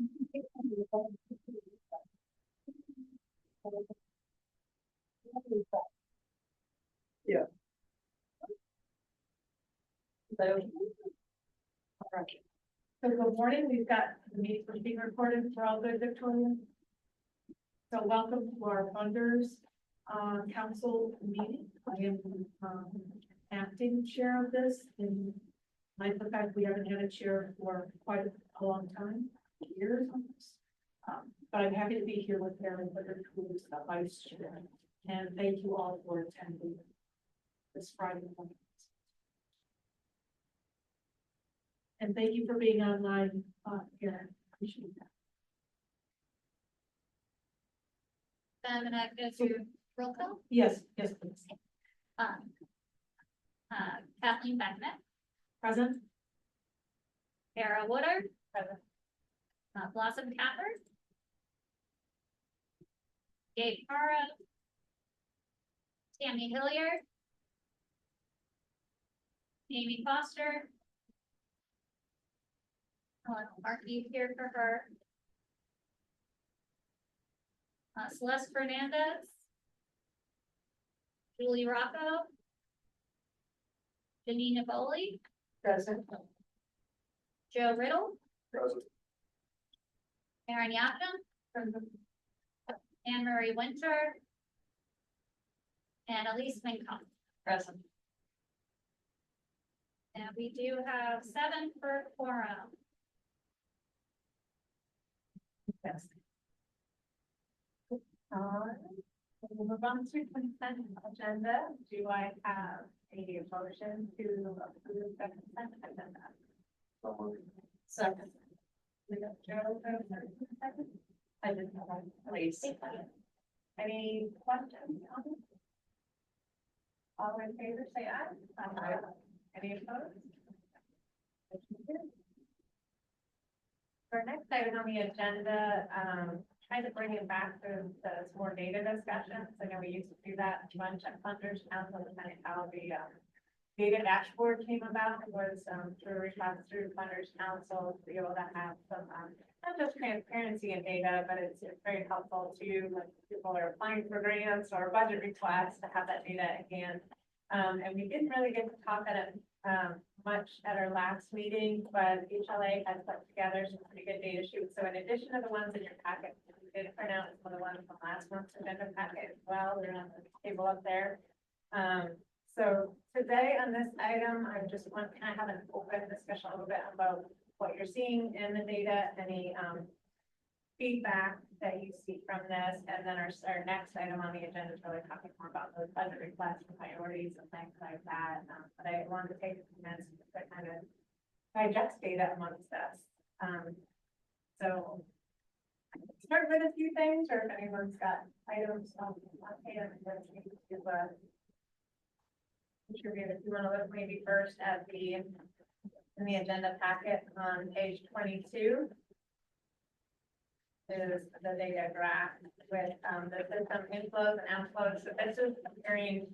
Yeah. So, good morning. We've got the meeting being recorded for all good Victorians. So welcome to our funders council meeting. I am acting chair of this, and in fact we haven't had a chair for quite a long time, years almost. But I'm happy to be here with Aaron, who is the vice chair, and thank you all for attending this Friday morning. And thank you for being online, Aaron. Appreciate that. I'm gonna go through roll call. Yes, please. Kathleen Beckman, Present. Sarah Woodard, present. Blossom Cather, Gabe Cara, Tammy Hilliard, Amy Foster, Marky here for her. Celeste Fernandez, Julie Rocco, Janina Bowley, Present. Joe Riddle, Present. Aaron Yakum, Anne Marie Winter, and Elise Minkoff. Present. And we do have 7 for quorum. Yes. We'll move on to consent agenda. Do I have a motion to approve the consent agenda? Second. We got Joe, second. I didn't have that. Please. Any questions? All in favor, say aye. Aye. Any opposed? For our next item on the agenda, trying to bring it back to the more data discussions. I know we used to do that a bunch at Funders Council, and kind of how the data dashboard came about was through response through Funders Council to be able to have some not just transparency in data, but it's very helpful to when people are applying for grants or budget requests to have that data at hand. And we didn't really get to talk at it much at our last meeting, but HLA has put together some pretty good data sheets. So in addition to the ones in your packet, we did print out some of the ones from last month's agenda packet as well. They're on the table up there. So today on this item, I just want to kind of have an open discussion a little bit about what you're seeing in the data, any feedback that you see from this, and then our next item on the agenda is really talking more about those budget requests and priorities and things like that. But I wanted to take a few minutes to kind of digest data amongst us. So start with a few things, or if anyone's got items on hand, to contribute. If you want to look maybe first at the in the agenda packet on page 22. Is the data graph with the system inflows and outflows. So this is comparing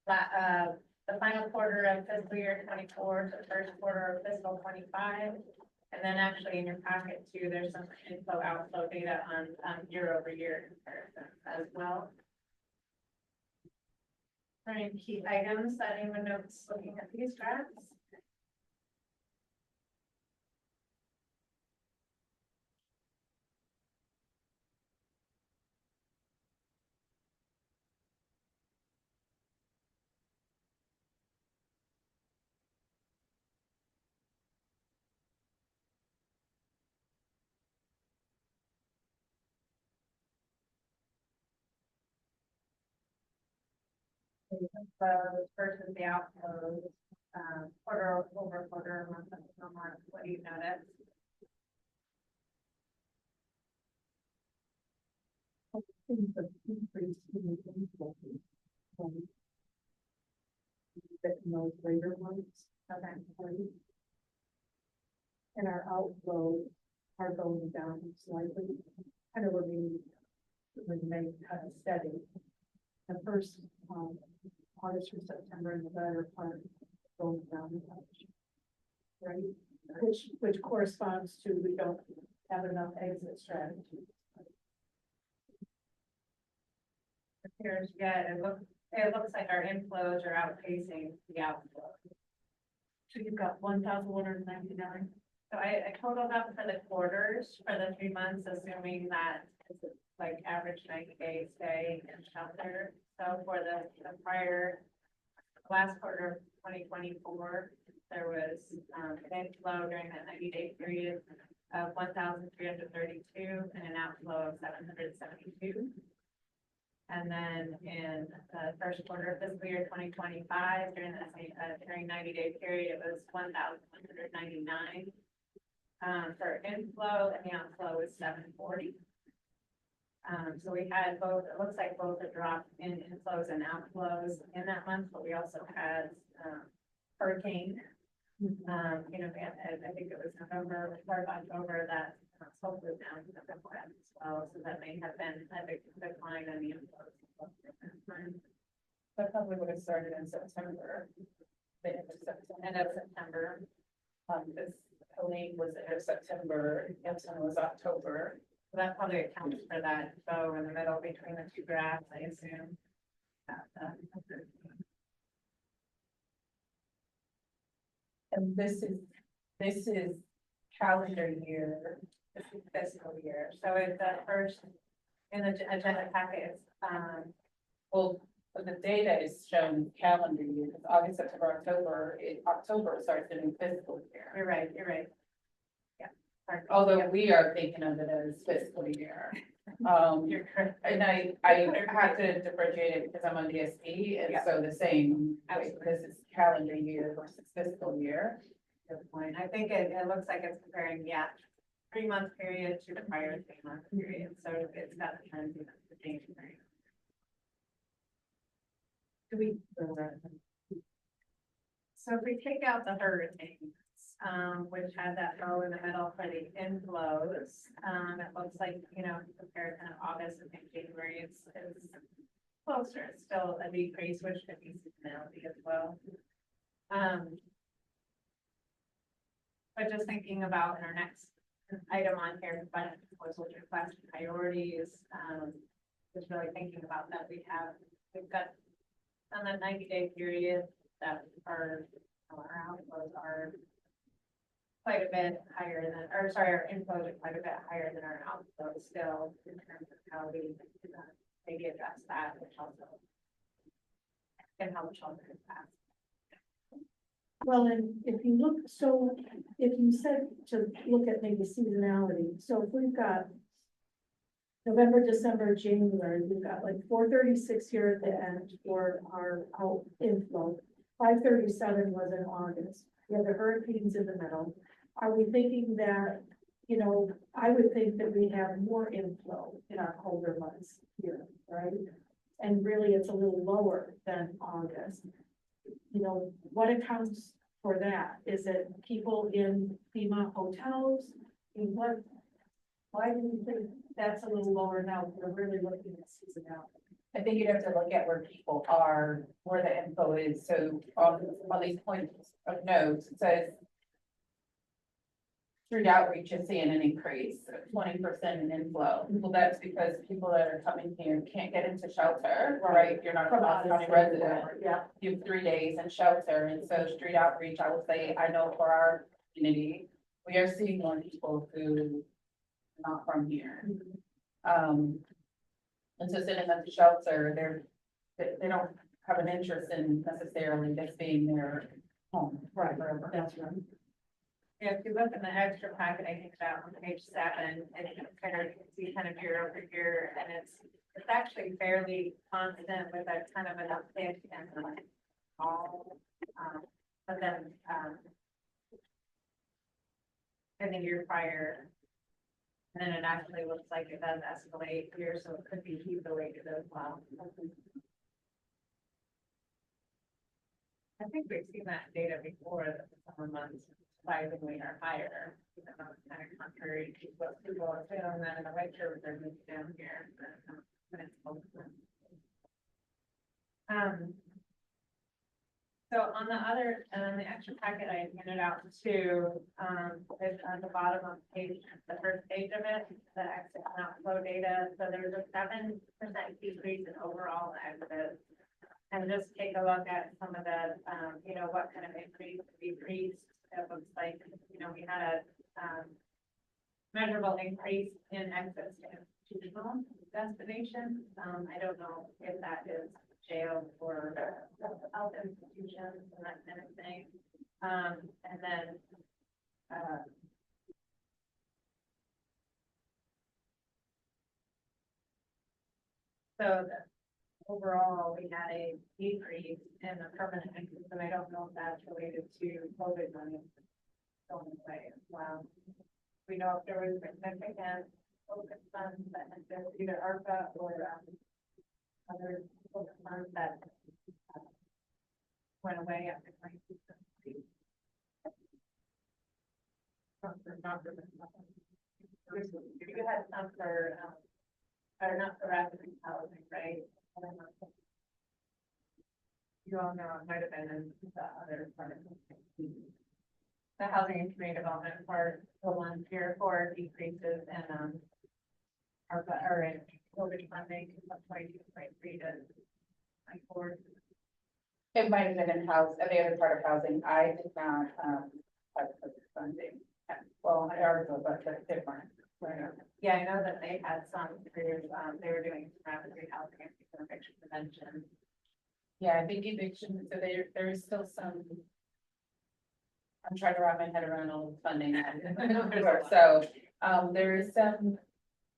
the final quarter of fiscal year 24 to the first quarter of fiscal 25. And then actually in your packet too, there's some inflow outflow data on year-over-year comparison as well. Any key items that anyone notes looking at these graphs? Versus the outflows, quarter over quarter, month over month. What do you notice? In those later ones. Okay. And our outflows are going down slightly, kind of remain kind of steady. The first August through September and the better part going down, right? Which corresponds to we don't have enough exit strategy. Here's, yeah, it looks like our inflows are outpacing the outflows. So you've got 1,199. So I totaled up for the quarters for the 3 months, assuming that it's like average 90-day stay in shelter. So for the prior, last quarter of 2024, there was an inflow during that 90-day period of 1,332 and an outflow of 772. And then in the first quarter of fiscal year 2025, during that same, during 90-day period, it was 1,199 for inflow, and the outflow was 740. So we had both, it looks like both a drop in inflows and outflows in that month, but we also had hurricane. You know, we had, I think it was November, part of October, that slope was down to the as well, so that may have been a big decline in the inflows. That probably would have started in September. The end of September. This Helene was the end of September, Gibson was October. So that probably accounts for that bow in the middle between the two graphs, I assume. And this is calendar year, This is fiscal year, so it's the first in the agenda packet, well, but the data is shown calendar year, because August, September, October starts the new fiscal year. you're right, yeah. Sorry. Although we are thinking of it as fiscal year. You're correct. And I have to differentiate it because I'm on DSP, and Yeah. so the same, because it's calendar year versus fiscal year. Good point. I think it looks like it's comparing, 3-month period to the prior 3-month period, so it's got the trends in the same period. So if we take out the hurricanes, which had that bow in the middle for the inflows, it looks like, you know, compared to August and January, it's closer. It's still a decrease, which could be seasonality as well. But just thinking about in our next item on here, budget proposal request priorities, just really thinking about that we've got on the 90-day period that our outflows are quite a bit higher than, or sorry, our inflows are quite a bit higher than our outflows still in terms of how we maybe address that, which also can help shelter in past. Well, and if you look, so if you said to look at maybe seasonality, so if we've got November, December, January, we've got like 436 here at the end for our out inflow. 537 was in August. We have the hurricanes in the middle. Are we thinking that, you know, I would think that we have more inflow in our colder months here, right? And really it's a little lower than August. You know, what accounts for that? Is it people in FEMA hotels? I mean, why do you think that's a little lower now? We're really looking at seasonality. I think you'd have to look at where people are, where the info is. So on these points of notes, it says street outreach is seeing an increase of 20% in inflow. Well, that's because people that are coming here can't get into shelter, right? You're not a County resident. Yeah. You have 3 days in shelter, and so street outreach, I would say, I know for our community, we are seeing more people who are not from here. And so sitting at the shelter, they don't have an interest in necessarily this being their home. Right, forever. that's right. Yeah, if you look in the extra packet, I think that on page 7, and you see kind of year over year, and it's actually fairly constant with a kind of an uptick in the all, but then in the year prior, and then it actually looks like it does escalate here, so it could be heat related as well. I think we've seen that data before, that the summer months surprisingly are higher, even though it's kind of contrary to what people assume, that in the winter they're moving down here. When it's cold. So on the other, the extra packet I handed out to, is at the bottom of page, the first page of it, the exit and outflow data. So there's a 7% decrease in overall exits. And just take a look at some of the, what kind of increase, decrease, it looks like, we had a, measurable increase in exits to institutional destinations. I don't know if that is jail or health institutions and that kind of thing. And then, so overall, we had a decrease in the permanent exits, and I don't know if that's related to COVID money going away as well. We know if there was significant COVID funds that had been either ARPA or other COVID funds that went away after 2023. You had some for, or not for resident housing, right? You all know it might have been in the other part of the housing and community development part, the one here for decreases in ARPA or in COVID funding from 22.3 to 24. It might have been in house, the other part of housing, I did not, have funding. Well, I already know, but that's different. Right. Yeah, I know that they had some, they were doing some rapid rehousing and eviction prevention. Yeah, I think eviction, so there's still some. I'm trying to wrap my head around all the funding. So, there is some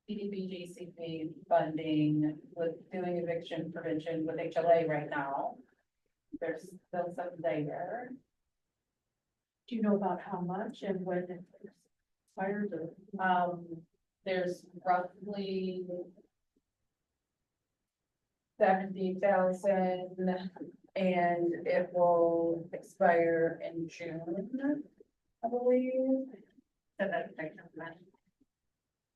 CDBG funding with doing eviction prevention with HLA right now. There's still some there. Do you know about how much and when it expires or? There's roughly 70,000 and it will expire in June, I believe. So that's eviction prevention.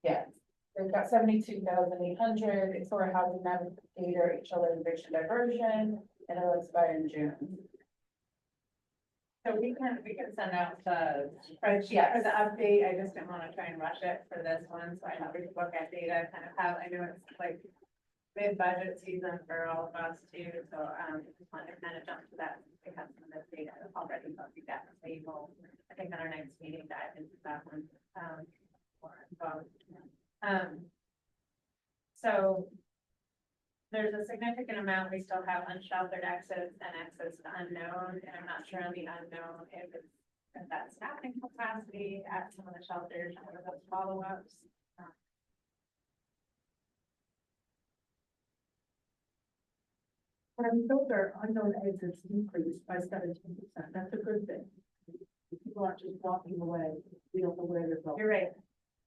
Yes, they've got 72,800. It's for a housing navigator, HLA eviction diversion, and it'll expire in June. So we can send out the spreadsheet Yes. for the update. I just didn't want to try and rush it for this one, so I thought we could look at data, kind of how, I know it's like mid-budget season for all of us too, so just wanted to kind of jump to that. We have some of this data already, but we definitely will, I think on our next meeting, dive into that one. So there's a significant amount we still have unsheltered exits and exits to unknown, and I'm not sure on the unknown if that's staffing capacity at some of the shelters or those follow-ups. Those are unknown exits decreased by 17%. That's a good thing. People aren't just walking away. We don't know where they're going. You're right.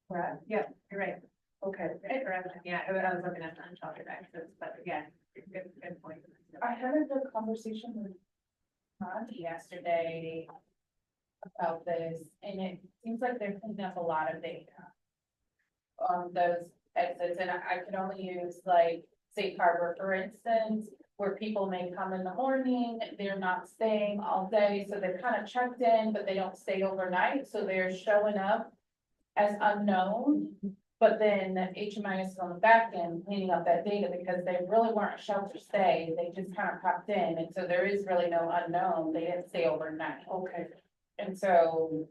Correct? Yep, you're right. Okay. Correct. Yeah, I was looking at the unsheltered exits, but again, good point. I had a good conversation with Monty yesterday about this, and it seems like they're cleaning up a lot of data on those exits, and I can only use like Safe Harbor, for instance, where people may come in the morning, they're not staying all day, so they're kind of checked in, but they don't stay overnight, so they're showing up as unknown. But then HMI is on the back end cleaning up that data because they really weren't a shelter stay. They just kind of popped in. And so there is really no unknown. They didn't stay overnight. Okay. And so,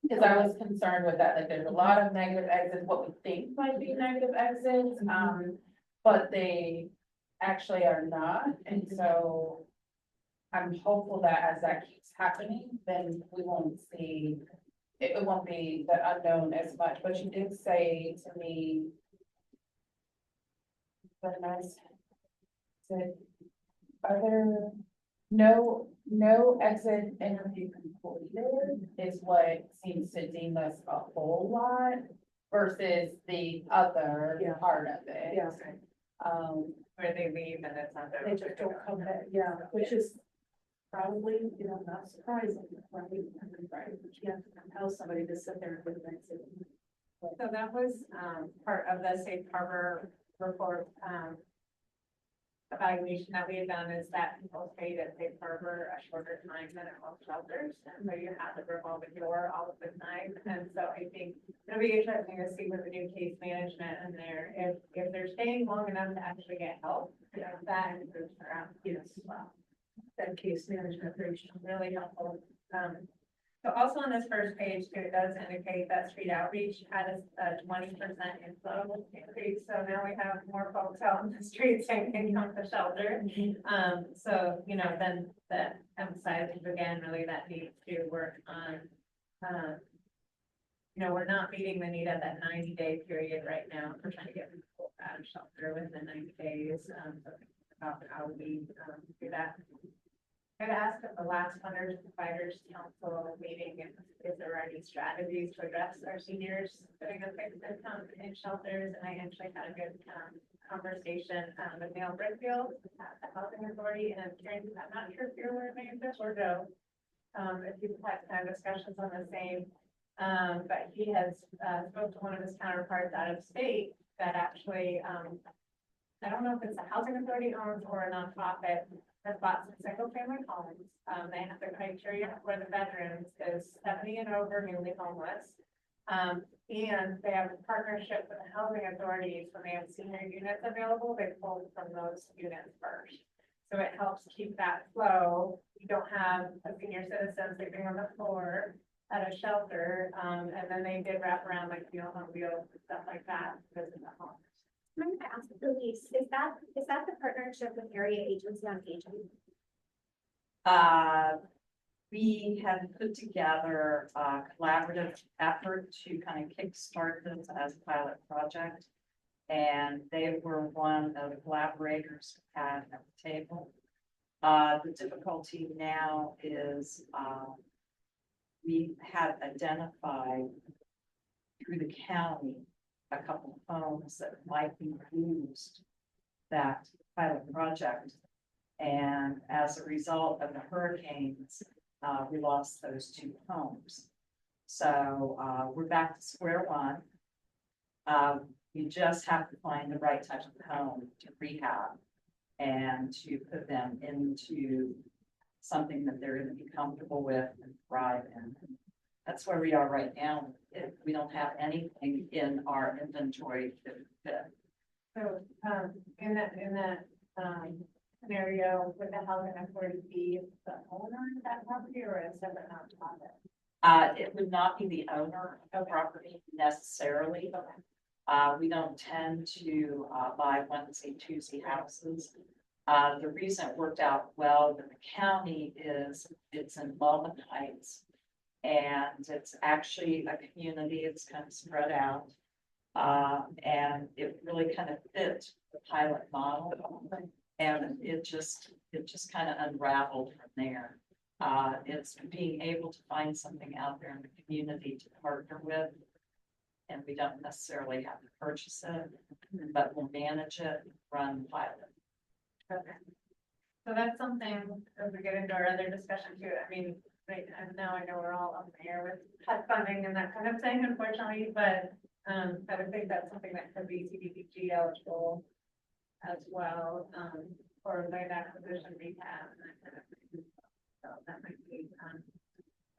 because I was concerned with that, like there's a lot of negative exits, what we think might be negative exits, but they actually are not. And so I'm hopeful that as that keeps happening, then we won't see it won't be the unknown as much, but you did say to me. But nice. Said, are there no exit interview completed is what seems to deem us a whole lot versus the other Yeah. part of it. Yeah. Where they leave and it's not their. They just don't come back. Yeah, which is probably, not surprising. Right? You have to compel somebody to sit there and do things. So that was part of the Safe Harbor report evaluation that we had done is that people stayed at Safe Harbor a shorter time than at most shelters. And so you have the revolving door all of the time. And so I think it'll be interesting to see with the new case management in there, if they're staying long enough to actually get help, that improves their outcomes as well. That case management is really helpful. So also on this first page too, it does indicate that street outreach had a 20% inflow increase. So now we have more folks out on the streets saying, can you come to shelter? So, you know, then that emphasizes again, really that needs to work on, you know, we're not meeting the need at that 90-day period right now. We're trying to get people out of shelter within 90 days. So about how we do that. I'd asked at the last Funders and Providers Council meeting, if there are any strategies to address our seniors putting a fixed income in shelters, and I actually had a good conversation with Neil Brickfield at the Housing Authority, and I'm not sure if you're aware of any of this or Joe, if you've had kind of discussions on the same, but he has spoke to one of his counterparts out of state that actually, I don't know if it's a housing authority owns or a nonprofit that bought some single family homes. They have the criteria for the veterans is 70 and over, newly homeless. And they have a partnership with the housing authorities. When they have senior units available, they pull from those units first. So it helps keep that flow. You don't have a senior citizen sleeping on the floor at a shelter. And then they did wrap around like meal on wheels and stuff like that to visit the homes. I'm going to ask Elise, is that the partnership with Area Agency on Aging? We have put together a collaborative effort to kind of kickstart this as a pilot project. And they were one of the collaborators at the table. The difficulty now is we have identified through the county a couple of homes that might be used that pilot project. And as a result of the hurricanes, we lost those 2 homes. So we're back to square one. You just have to find the right type of home to rehab and to put them into something that they're going to be comfortable with and thrive in. That's where we are right now. We don't have anything in our inventory to fit. So, in that scenario, would the housing authority be the owner of that property or a separate nonprofit? It would not be the owner of the property necessarily. We don't tend to buy onesie twosie houses. The reason it worked out well with the county is it's in Baldwin Heights. And it's actually a community, it's kind of spread out. And it really kind of fit the pilot model. And it just kind of unraveled from there. It's being able to find something out there in the community to partner with. And we don't necessarily have to purchase it, but we'll manage it, run the pilot. Okay. So that's something as we get into our other discussion too. I mean, right, and now I know we're all up in the air with HUD funding and that kind of thing, unfortunately, but I would think that's something that could be CDBG eligible as well, for land acquisition rehab and that kind of thing. So that might be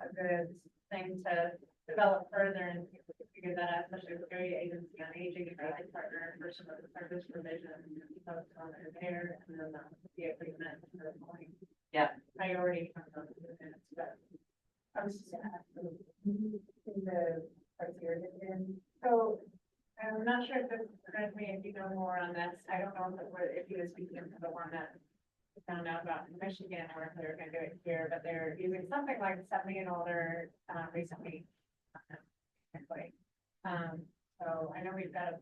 a good thing to develop further and figure that out, especially with Area Agency on Aging and the partner for some of the service provision of there and then the agreement to the point. Yeah. Priority comes on to the minutes, but I was just gonna ask in the criteria again. So I'm not sure if this is me, if you know more on this. I don't know if you were speaking to the one that we found out about in Michigan or if they're gonna do it here, but they're using something like 70 and older recently. So I know we've got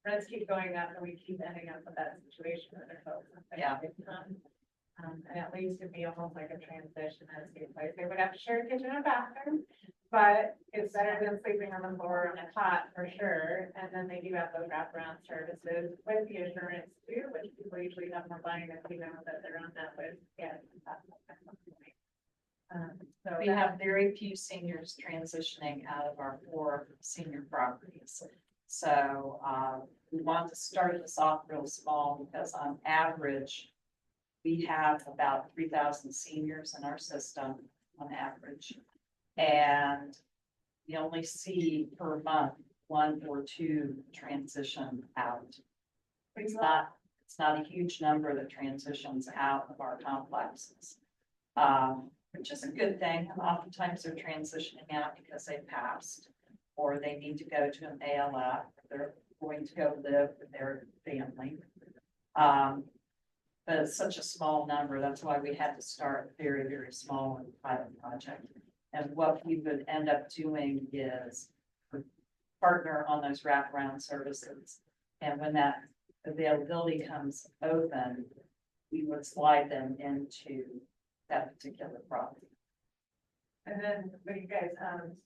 rents keep going up and we keep ending up with that situation with their folks. Yeah. And at least it'd be almost like a transition as to place. They would have to share a kitchen and bathroom, but it's better than sleeping on the floor on a cot for sure. And then they do have those wraparound services with the insurance too, which people usually have more buying if you know that they're on that with. Yeah. So We have very few seniors transitioning out of our 4 senior properties. So, we want to start this off real small because on average, we have about 3,000 seniors in our system on average. And we only see per month 1 or 2 transition out. It's not a huge number that transitions out of our complexes, which is a good thing. Oftentimes they're transitioning out because they passed or they need to go to an ALF. They're going to go live with their family. But it's such a small number. That's why we had to start very, very small in the pilot project. And what we would end up doing is partner on those wraparound services. And when that availability comes open, we would slide them into that particular property. And then, when you guys,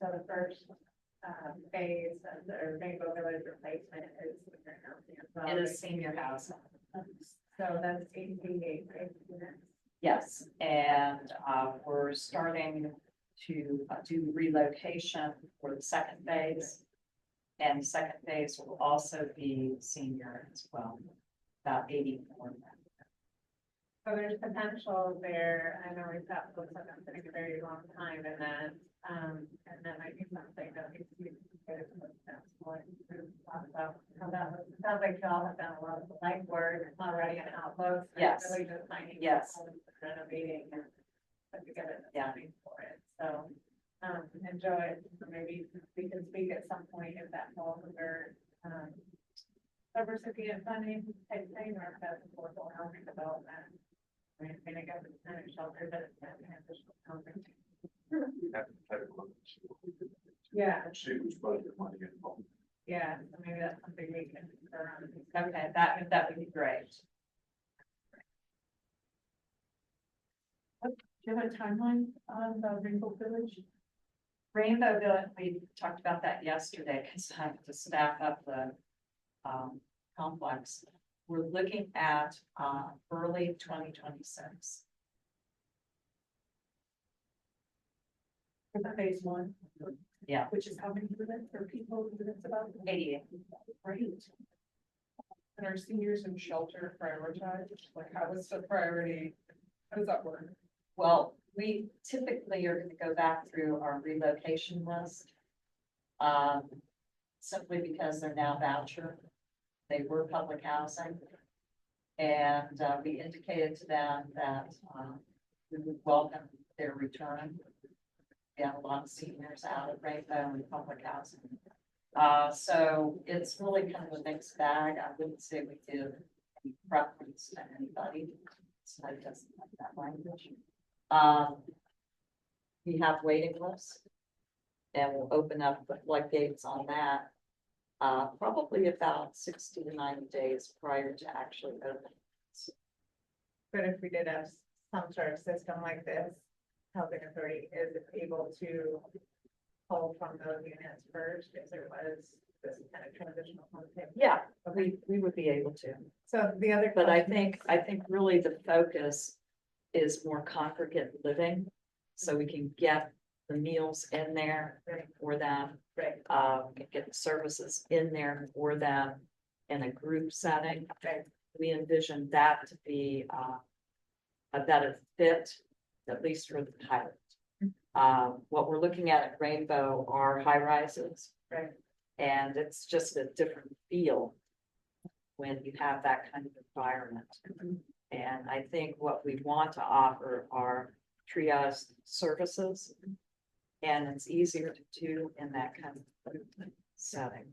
so the first, phase of the Rainbow Village replacement is senior housing as well. It is senior housing. So that's 88, right? Yes, and we're starting to do relocation for the second phase. And the second phase will also be senior as well, about 84. So there's potential there. I know we've got folks that have been a very long time in that, and then I think something that needs to be considered about how that looks. It sounds like y'all have done a lot of the legwork already in Outlook. So Yes. Really just finding. Yes. Renovating and put together the Yeah. planning for it. So, enjoy it. Maybe we can speak at some point if that falls under, recipient funding type thing, or if that's affordable housing development. I mean, I guess it's kind of shelter, but it's not transitional housing. Yeah, See who's putting the money in. yeah, so maybe that's something we can consider on. Okay, that would be great. Do you have a timeline on the Rainbow Village? Rainbow Village, we talked about that yesterday because I have to staff up the complex. We're looking at early 2026. For the phase 1? Yeah. Which is how many units or people units about? 88. Great. And are seniors in shelter prioritized? Like, how is the priority? How does that work? Well, we typically are going to go back through our relocation list. Simply because they're now voucher. They were public housing. And we indicated to them that we would welcome their return. We have a lot of seniors out at Rainbow and public housing. So it's really kind of a mixed bag. I wouldn't say we give any preference to anybody. So it doesn't have that language. We have waiting lists. And we'll open up the floodgates on that. Probably about 60 to 90 days prior to actually opening. But if we did have some sort of system like this, housing authority is able to pull from those units first, if there was this kind of transitional housing. Yeah, we would be able to. So the other. But I question think really the focus is more congregate living. So we can get the meals in there for them. Right. Get the services in there for them in a group setting. Right. We envision that to be a better fit, at least for the pilot. What we're looking at Rainbow are high rises. Right. And it's just a different feel when you have that kind of environment. And I think what we want to offer are triage services. And it's easier to do in that kind of setting.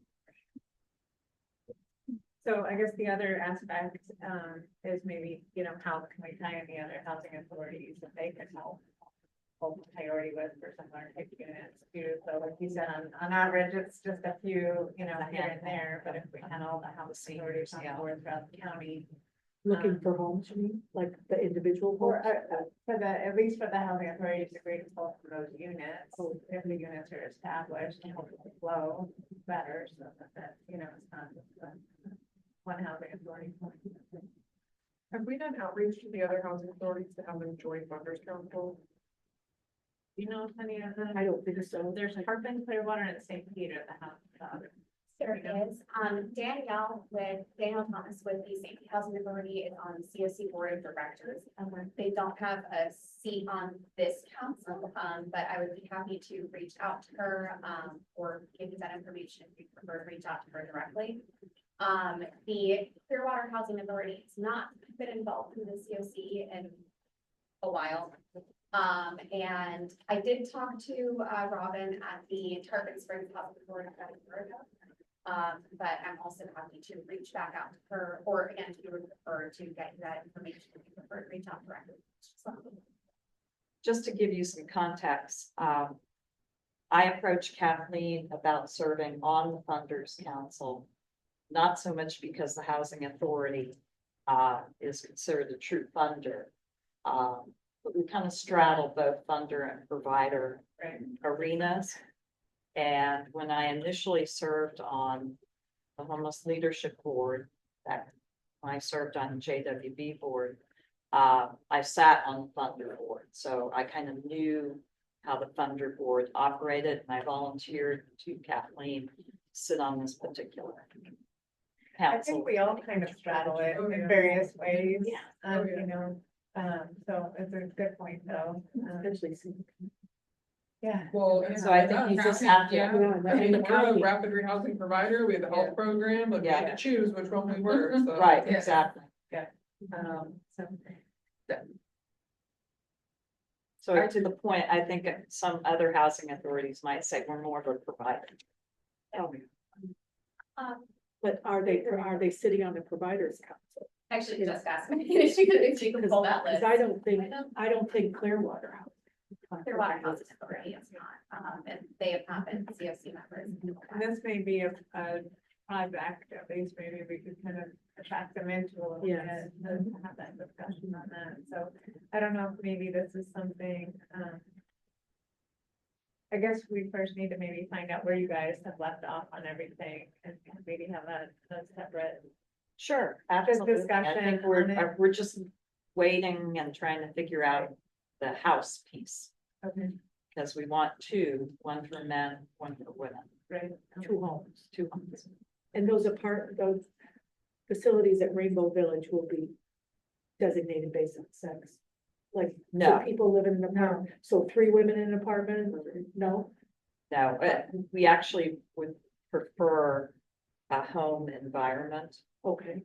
So I guess the other aspect, is maybe, how can we tie in the other housing authorities that they can help hold priority with for similar type units too. So like you said, on average, it's just a few, here and there, but if we had all the housing authorities on board throughout the county. Looking for homes, you mean, like the individual Or, homes? at least for the housing authorities, the greatest help for those units, if the units are established, to help with the flow better, so that, it's not just one housing authority. Have we done outreach to the other housing authorities to have them join Funders Council? If any of them? I don't think so. There's Harpin, Clearwater, and St. Peter, the other. There is, Danielle Thomas with the Safety Housing Authority is on the COC Board of Directors. They don't have a seat on this council, but I would be happy to reach out to her, or give you that information if you prefer to reach out to her directly. The Clearwater Housing Authority has not been involved in the COC in a while. And I did talk to Robin at the Tarpon Springs Housing Authority in Florida. But I'm also happy to reach back out to her, or again, if you would prefer to get that information, if you prefer to reach out directly. Just to give you some context, I approached Kathleen about serving on the Funders Council, not so much because the Housing Authority is considered a true funder, but we kind of straddle both funder and provider arenas. And when I initially served on the Homeless Leadership Board, that when I served on the JWB board, I sat on the funder board. So I kind of knew how the funder board operated, and I volunteered to Kathleen to sit on this particular I council. think we all kind of straddle it in various ways. Yeah. You know, so it's a good point though. Yeah. Well. So I think you just have to- Yeah, I mean, we're a rapid rehousing provider, we have a health program, but we had to choose which one we were, so. Right, exactly. So to the point, I think some other housing authorities might say we're more of a provider. But are they sitting on the providers council? Actually, just asked me if she could pull that list. Because I don't think Clearwater House. Clearwater Housing Authority is not, and they have not been COC members. And this may be a project, at least maybe we could kind of attract them into a little bit Yes. and have that discussion on that. So I don't know if maybe this is something, I guess we first need to maybe find out where you guys have left off on everything and maybe have a separate. Sure, absolutely. I discussion think on it. we're just waiting and trying to figure out the house piece. Okay. Because we want two, one for men, one for women, Right. 2 homes. 2 homes. And those facilities at Rainbow Village will be designated based on sex. Like, so No, people live in an apartment, so 3 women in an apartment, no? no, we actually would prefer a home environment. Okay,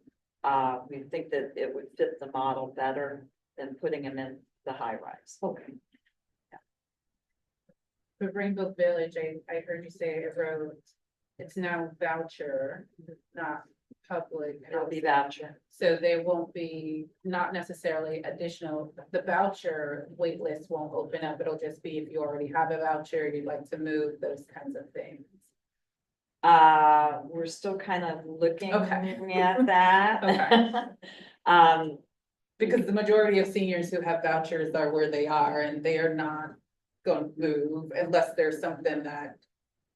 We think that it would fit the model better than putting them in the high rise. okay. The Rainbow Village, I heard you say it wrote, it's now voucher, not public. It'll be voucher. So there won't be, not necessarily additional, the voucher wait list won't open up, it'll just be if you already have a voucher, you'd like to move, those kinds of things. We're still kind of looking Okay. at that. Okay. Because the majority of seniors who have vouchers are where they are and they are not going to move unless there's something that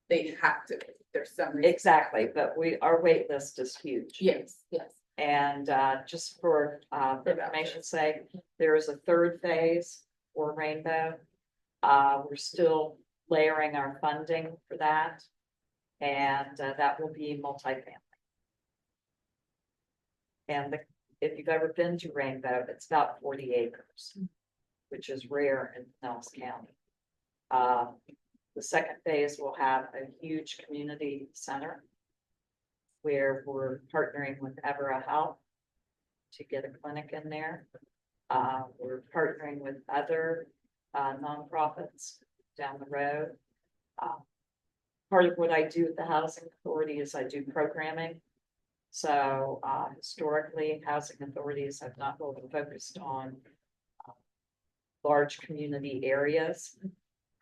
they have to, there's some reason. Exactly, but our wait list is huge. Yes. And just for information's sake, there is a 3rd phase for Rainbow. We're still layering our funding for that. And that will be multifamily. And if you've ever been to Rainbow, it's about 40 acres, which is rare in Pinellas County. The 2nd phase will have a huge community center where we're partnering with Evera Health to get a clinic in there. We're partnering with other nonprofits down the road. Part of what I do at the Housing Authority is I do programming. So historically, housing authorities have not really focused on large community areas.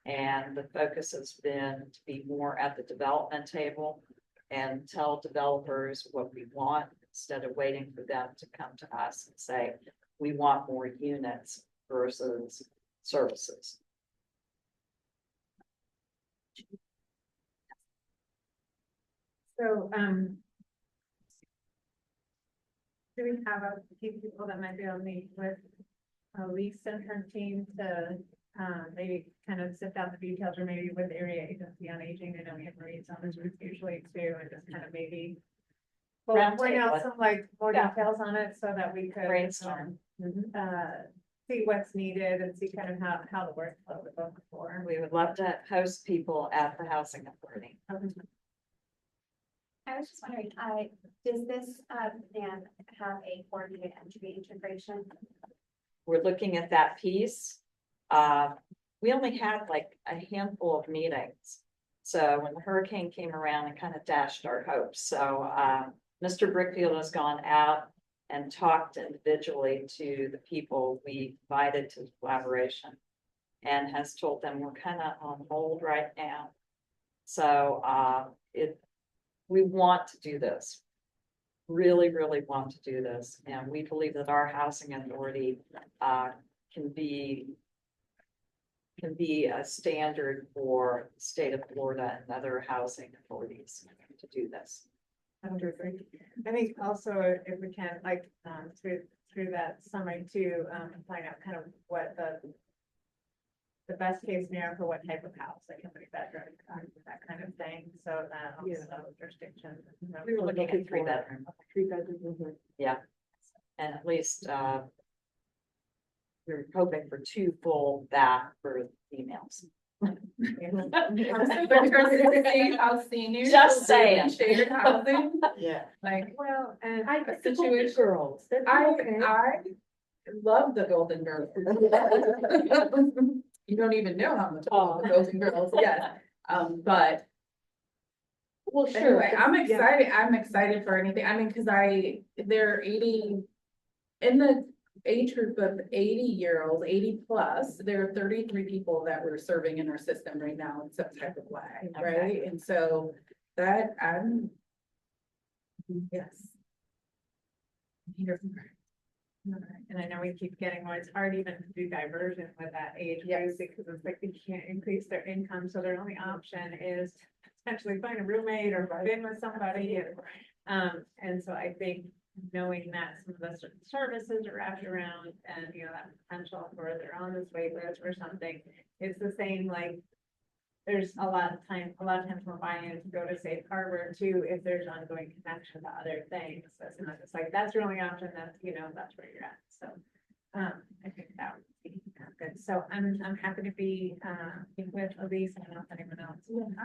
And the focus has been to be more at the development table and tell developers what we want instead of waiting for them to come to us and say, we want more units versus services. So, do we have a few people that might be able to meet with Lisa and her team to maybe kind of sit down the details, or maybe with area agency on aging, I know we have Marines on this usually too, and just kind of maybe Round bring out table. some like more Yeah. details on it so that we could Brainstorm. see what's needed and see kind of how the workflow would go before. We would love to host people at the housing authority. I was just wondering, does this, plan have a coordinated entry integration? We're looking at that piece. We only had like a handful of meetings. So when the hurricane came around, it kind of dashed our hopes. So, Mr. Brickfield has gone out and talked individually to the people we invited to the collaboration and has told them we're kind of on hold right now. So, we want to do this. Really, really want to do this. And we believe that our housing authority, can be a standard for the state of Florida and other housing authorities to do this. I think also if we can, like, through that summary too, find out kind of what the best case scenario for what type of house, like how many bedrooms, that kind of thing, so that also jurisdiction. We were looking at 3-bedroom. 3 bedroom. Yeah. And at least, we were hoping for 2 full bath for females. House seniors. Just saying. Shared housing, Yeah. like, Well, and I, Situation. girls. They're okay. I love the Golden Girls. You don't even know how much I love the Golden Girls, yes, but Well, sure. anyway, I'm excited for anything, I mean, cause they're 80. In the age group of 80-year-olds, 80 plus, there are 33 people that we're serving in our system right now in some type of way, right? And so that yes. Here. and I know we keep getting more, it's hard even to do diversion with that age group Yes. because it's like they can't increase their income, so their only option is to potentially find a roommate or move in with somebody. And so I think knowing that some of the services are wrapped around and, that potential for they're on this wait list or something, it's the same, like, there's a lot of times we're buying it to go to Safe Harbor too, if there's ongoing connection to other things. So it's not just like, that's your only option, that's, that's where you're at. So, I think that would be good. So I'm happy to be, with Elise. I don't know if anyone else. Okay.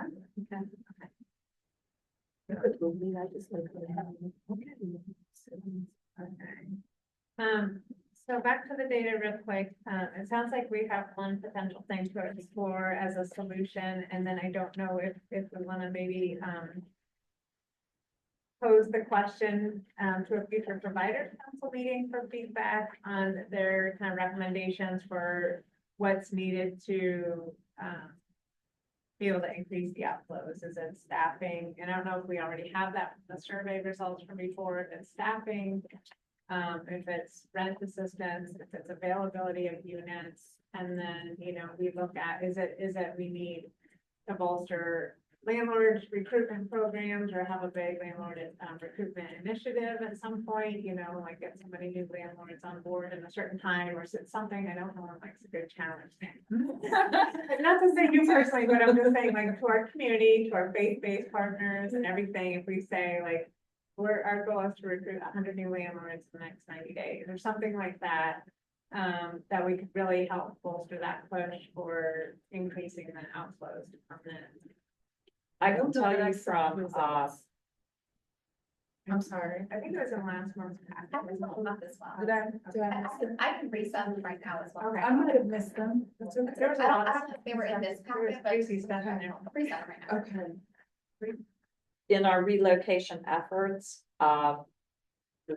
I just like. Okay. So back to the data real quick. It sounds like we have one potential thing to explore as a solution, and then I don't know if we want to maybe pose the question to a future provider council meeting for feedback on their kind of recommendations for what's needed to be able to increase the outflows. Is it staffing? And I don't know if we already have that from the survey results from before, if it's staffing, if it's rent assistance, if it's availability of units. And then, we look at, is it we need to bolster landlord recruitment programs or have a big landlord recruitment initiative at some point, like get somebody new landlords on board in a certain time, or is it something, I know Helen likes a good challenge. Not to say you personally, but I'm just saying, like, to our community, to our faith-based partners and everything, if we say like, our goal is to recruit 100 new landlords in the next 90 days or something like that, that we could really help bolster that push for increasing the outflows to permanent. I can tell you from, I'm sorry. I think it was in last month's packet. I was not this well. Did I miss them? I can resend right now as well. Okay. I might have missed them. That's okay. There was a I lot don't of know if they were in this there was packet, but. crazy stuff in there. Resend them right now. Okay. in our relocation efforts, the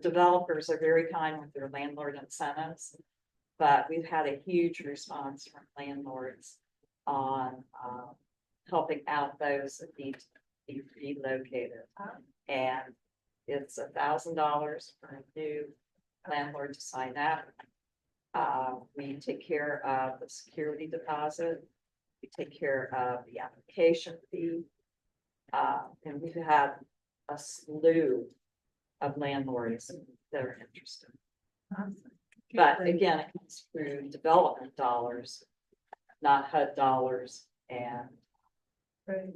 developers are very kind with their landlord incentives. But we've had a huge response from landlords on, helping out those that need to be relocated. And it's $1,000 for a new landlord to sign up. We take care of the security deposit. We take care of the application fee. And we've had a slew of landlords that are interested. But again, it comes through development dollars. not HUD dollars, and Right.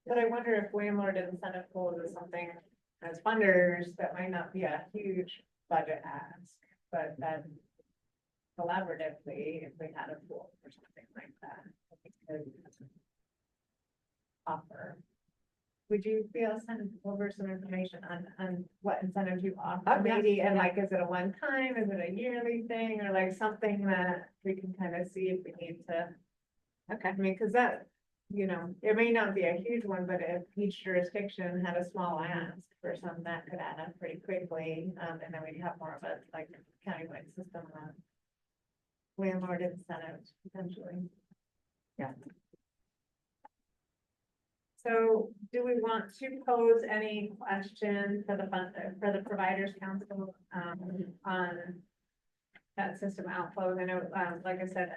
But I wonder if landlord incentive pools is something as funders that might not be a huge budget ask, but then collaboratively, if we had a pool or something like that. we could Offer. Would you be able to send over some information on what incentives you offer, Oh, yeah, maybe, and yeah. like, is it a one time, is it a yearly thing, or like something that we can kind of see if we need to. okay. I mean, cause that, you know, it may not be a huge one, but if each jurisdiction had a small ask for some, that could add up pretty quickly, and then we'd have more of a, like, countywide system of landlord incentives potentially. Yeah. So do we want to pose any question for the providers council, on that system outflows? I know, like I said,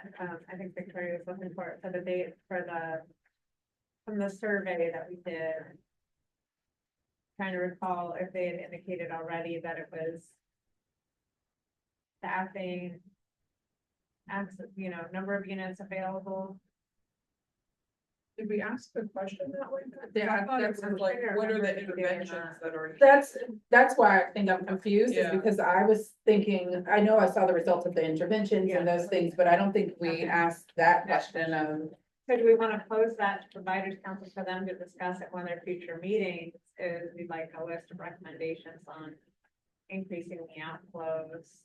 I think Victoria was looking for the date from the survey that we did. Trying to recall if they had indicated already that it was staffing, access, you know, number of units available. Did we ask the question that way? Yeah, I thought it that's was like, what I what are the remember doing interventions that. that are? That's why I think I'm confused, is Yeah. because I was thinking, I know I saw the results of the interventions and Yeah. those things, but I don't think we Okay. asked that Yeah. question of. So do we want to pose that to providers council for them to discuss at one of their future meetings? Is we'd like a list of recommendations on increasing the outflows.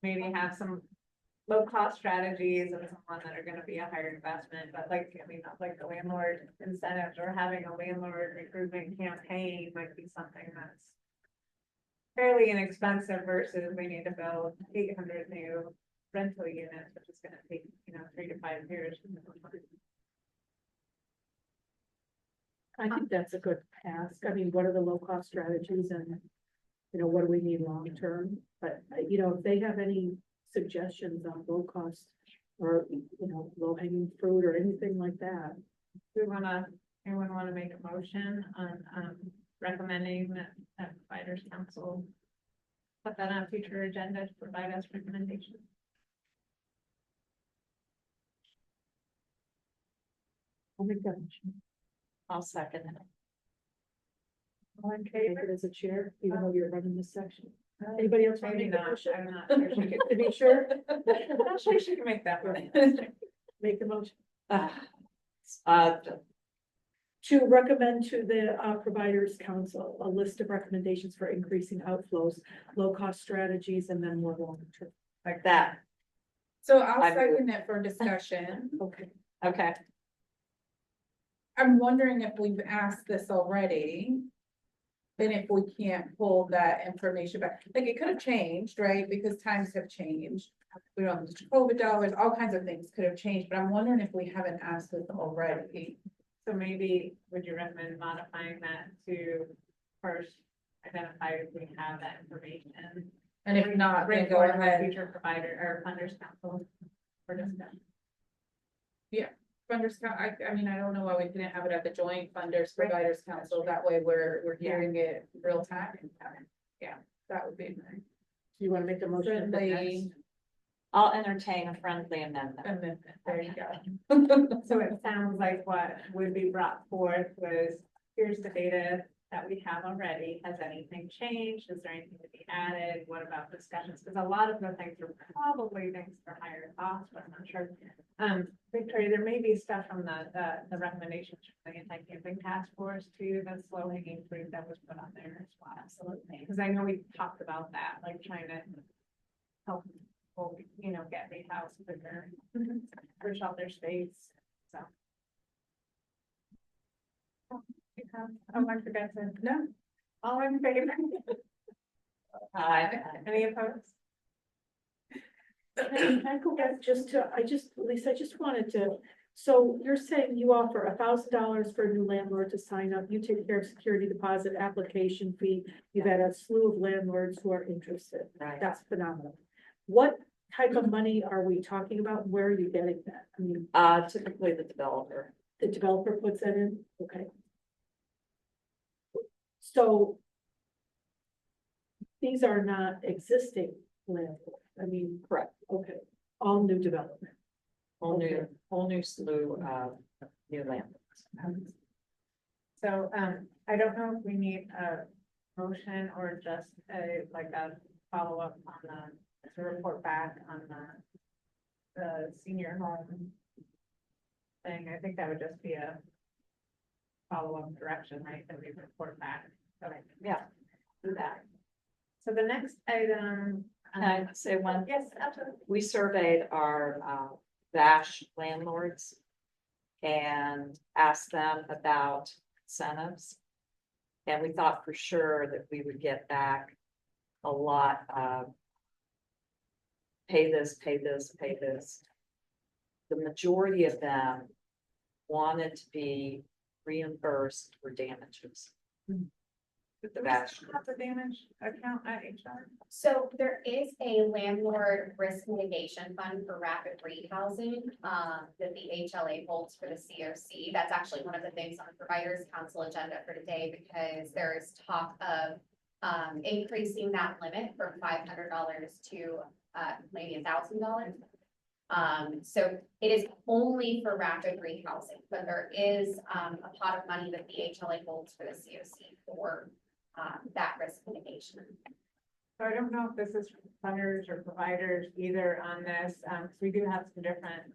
Maybe have some low cost strategies and some one that are gonna be a higher investment, but like, I mean, not like the landlord incentives or having a landlord recruitment campaign might be something that's fairly inexpensive versus we need to build 800 new rental units, which is gonna take, 3 to 5 years. I think that's a good ask. I mean, what are the low cost strategies and, what do we need long term? But, if they have any suggestions on low cost or, low hanging fruit or anything like that. Anyone wanna make a motion on, recommending that providers council put that on future agenda to provide us recommendations? I'll make that motion. I'll second it. All in Take favor? it as a chair, even though you're running this section. Anybody else want to Maybe make the not, motion? I'm not sure she could, To be sure, I'm not sure she can make that one. make the motion. Uh, To recommend to the Providers Council, a list of recommendations for increasing outflows, low-cost strategies, and then more long-term. like that, So I'll I'm good. second it for discussion. Okay. okay. I'm wondering if we've asked this already. And if we can't pull that information back, like it could have changed, right? Because times have changed. We don't have the COVID dollars, all kinds of things could have changed, but I'm wondering if we haven't asked this already. So maybe, would you recommend modifying that to first identify if we have that information? And if not, Bring then go forward with ahead. future provider or funders council for discussion. Funders, I mean, I don't know why we couldn't have it at the joint funders providers council, that way we're hearing it real time. Yeah, that would be nice. You want to make the motion? at the Friendly next? I'll entertain a friendly amendment. amendment, there you go. So it sounds like what would be brought forth was, here's the data that we have already. Has anything changed? Is there anything to be added? What about discussions? Because a lot of the things are probably things for higher costs, but I'm not sure. Victoria, there may be stuff from the recommendations from the anti-camping task force too, that's low hanging fruit that was put on there as well. Absolutely. Because I know we talked about that, like trying to help people, get a house quicker for shelter space, so. Oh, I forgot to. No. All in favor? Aye. Any opposed? Can I go back Lisa, I just wanted to, so you're saying you offer $1,000 for a new landlord to sign up, you take care of security deposit, application fee, you've had a slew of landlords who are interested. Right. That's phenomenal. What type of money are we talking about? Where are you getting that? I mean, Typically the developer. the developer puts that in, okay. So these are not existing landlords, I mean, Correct. okay, all new development. whole new slew of new landlords. So, I don't know if we need a motion or just a follow-up on to report back on the senior home thing. I think that would just be a follow-up direction, right, that we report back. Okay, Yeah. do that. So the next item. Can I say one? Yes, absolutely. We surveyed our VASH landlords and asked them about incentives. And we thought for sure that we would get back a lot of pay this, pay this, pay this. The majority of them wanted to be reimbursed for damages. With the VASH. Have the damage account at HR. So there is a landlord risk mitigation fund for rapid rehousing, that the HLA holds for the CoC. That's actually one of the things on the Providers Council agenda for today, because there is talk of increasing that limit from $500 to maybe $1,000. So it is only for rapid rehousing, but there is a pot of money that the HLA holds for the CoC for that risk mitigation. So I don't know if this is funders or providers either on this, because we do have some different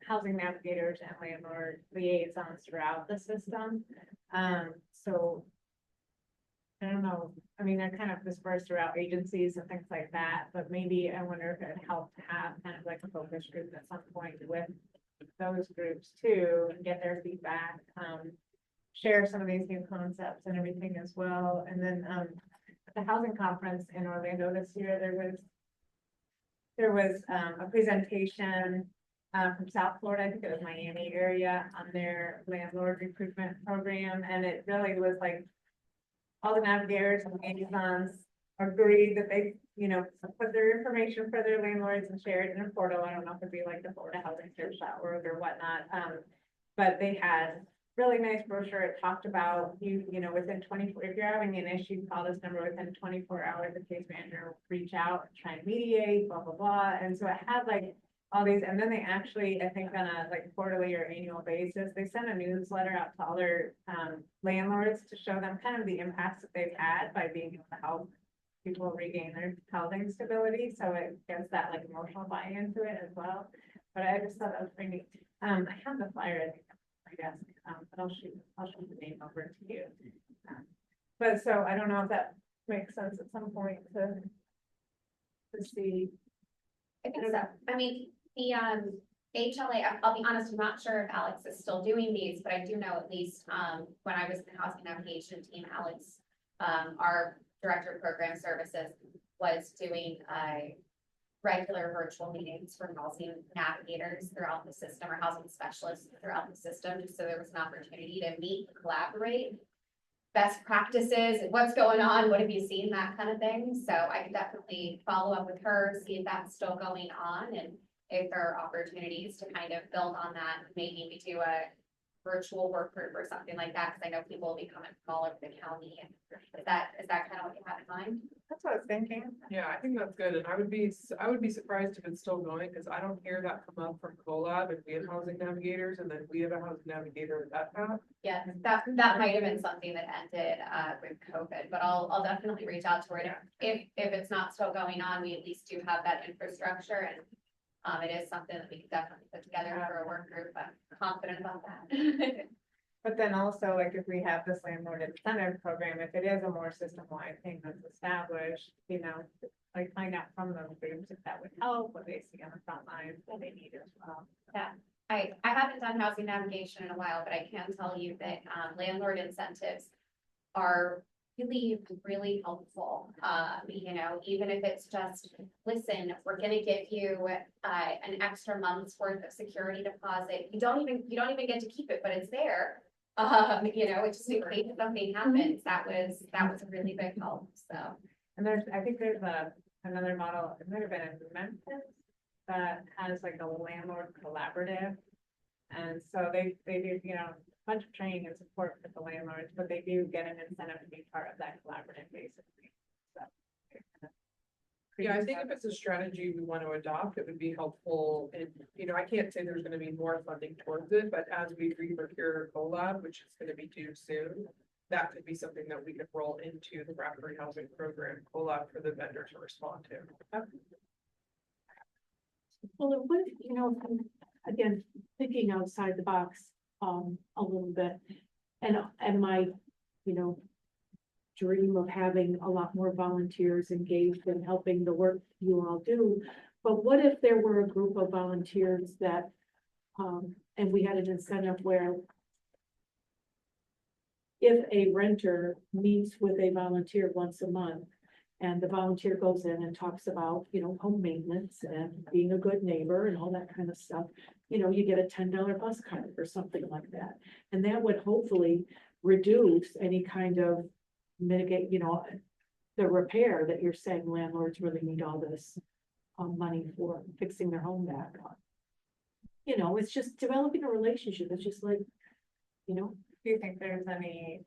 housing navigators and landlord liaisons throughout the system. So I don't know, I mean, they're kind of dispersed throughout agencies and things like that, but maybe I wonder if it would help to have kind of like a focus group at some point with those groups too, and get their feedback, share some of these new concepts and everything as well. And then at the housing conference in Orlando this year, there was a presentation from South Florida, I think it was Miami area, on their landlord recruitment program. And it really was like all the navigators and liaisons agreed that they, put their information for their landlords and share it in a portal. I don't know if it'd be like the Florida Housing Search.org or whatnot. But they had really nice brochure. It talked about within 24, if you're having an issue, call this number within 24 hours, the case manager will reach out and try and mediate, blah, blah, blah. And so it had like all these, and then they actually, I think on a like quarterly or annual basis, they sent a newsletter out to all their landlords to show them kind of the impacts that they've had by being able to help people regain their housing stability. So it gets that like emotional buy-in to it as well. But I just thought that was pretty neat. I have the flyer, I guess, but I'll shoot the name over to you. But so I don't know if that makes sense at some point to see. I think so. I mean, the HLA, I'll be honest, I'm not sure if Alex is still doing these, but I do know at least when I was in the housing navigation team, Alex, our director of program services, was doing regular virtual meetings for housing navigators throughout the system, or housing specialists throughout the system, just so there was an opportunity to meet, collaborate, best practices, what's going on, what have you seen, that kind of thing. So I can definitely follow up with her, see if that's still going on, and if there are opportunities to kind of build on that. Maybe we do a virtual work group or something like that, because I know people will be coming from all over the county. And is that kind of what you have in mind? That's what I was thinking. Yeah, I think that's good, and I would be surprised if it's still going, because I don't hear that come up from CoLab, and we have housing navigators, and then we have a housing navigator at that time. Yeah, that might have been something that ended with COVID, but I'll definitely reach out to her. And if it's not still going on, we at least do have that infrastructure, and it is something that we can definitely put together for a work group. I'm confident about that. But then also, like, if we have this landlord incentive program, if it is a more system-wide thing that's established, like find out from those groups if that would help, what they see on the front lines, what they need as well. Yeah, I haven't done housing navigation in a while, but I can tell you that landlord incentives are really, really helpful. Even if it's just, listen, we're gonna give you an extra month's worth of security deposit. You don't even get to keep it, but it's there. It's just in case something happens. That was a really big help. So. And I think there's another model, it might have been in Memphis, that has like a landlord collaborative. And so they do, a bunch of training and support for the landlords, but they do get an incentive to be part of that collaborative basically. So Yeah, I think if it's a strategy we want to adopt, it would be helpful. And, I can't say there's gonna be more funding towards it, but as we re-procure CoLab, which is gonna be due soon, that could be something that we could roll into the rapid housing program, CoLab for the vendor to respond to. Well, and what, again, thinking outside the box, a little bit. And my, dream of having a lot more volunteers engaged in helping the work you all do. But what if there were a group of volunteers that, and we had an incentive where if a renter meets with a volunteer once a month, and the volunteer goes in and talks about, home maintenance and being a good neighbor and all that kind of stuff, you get a $10 bus card or something like that. And that would hopefully reduce any kind of mitigate, the repair that you're saying landlords really need all this money for fixing their home back up. It's just developing a relationship. It's just like, Do you think there's any,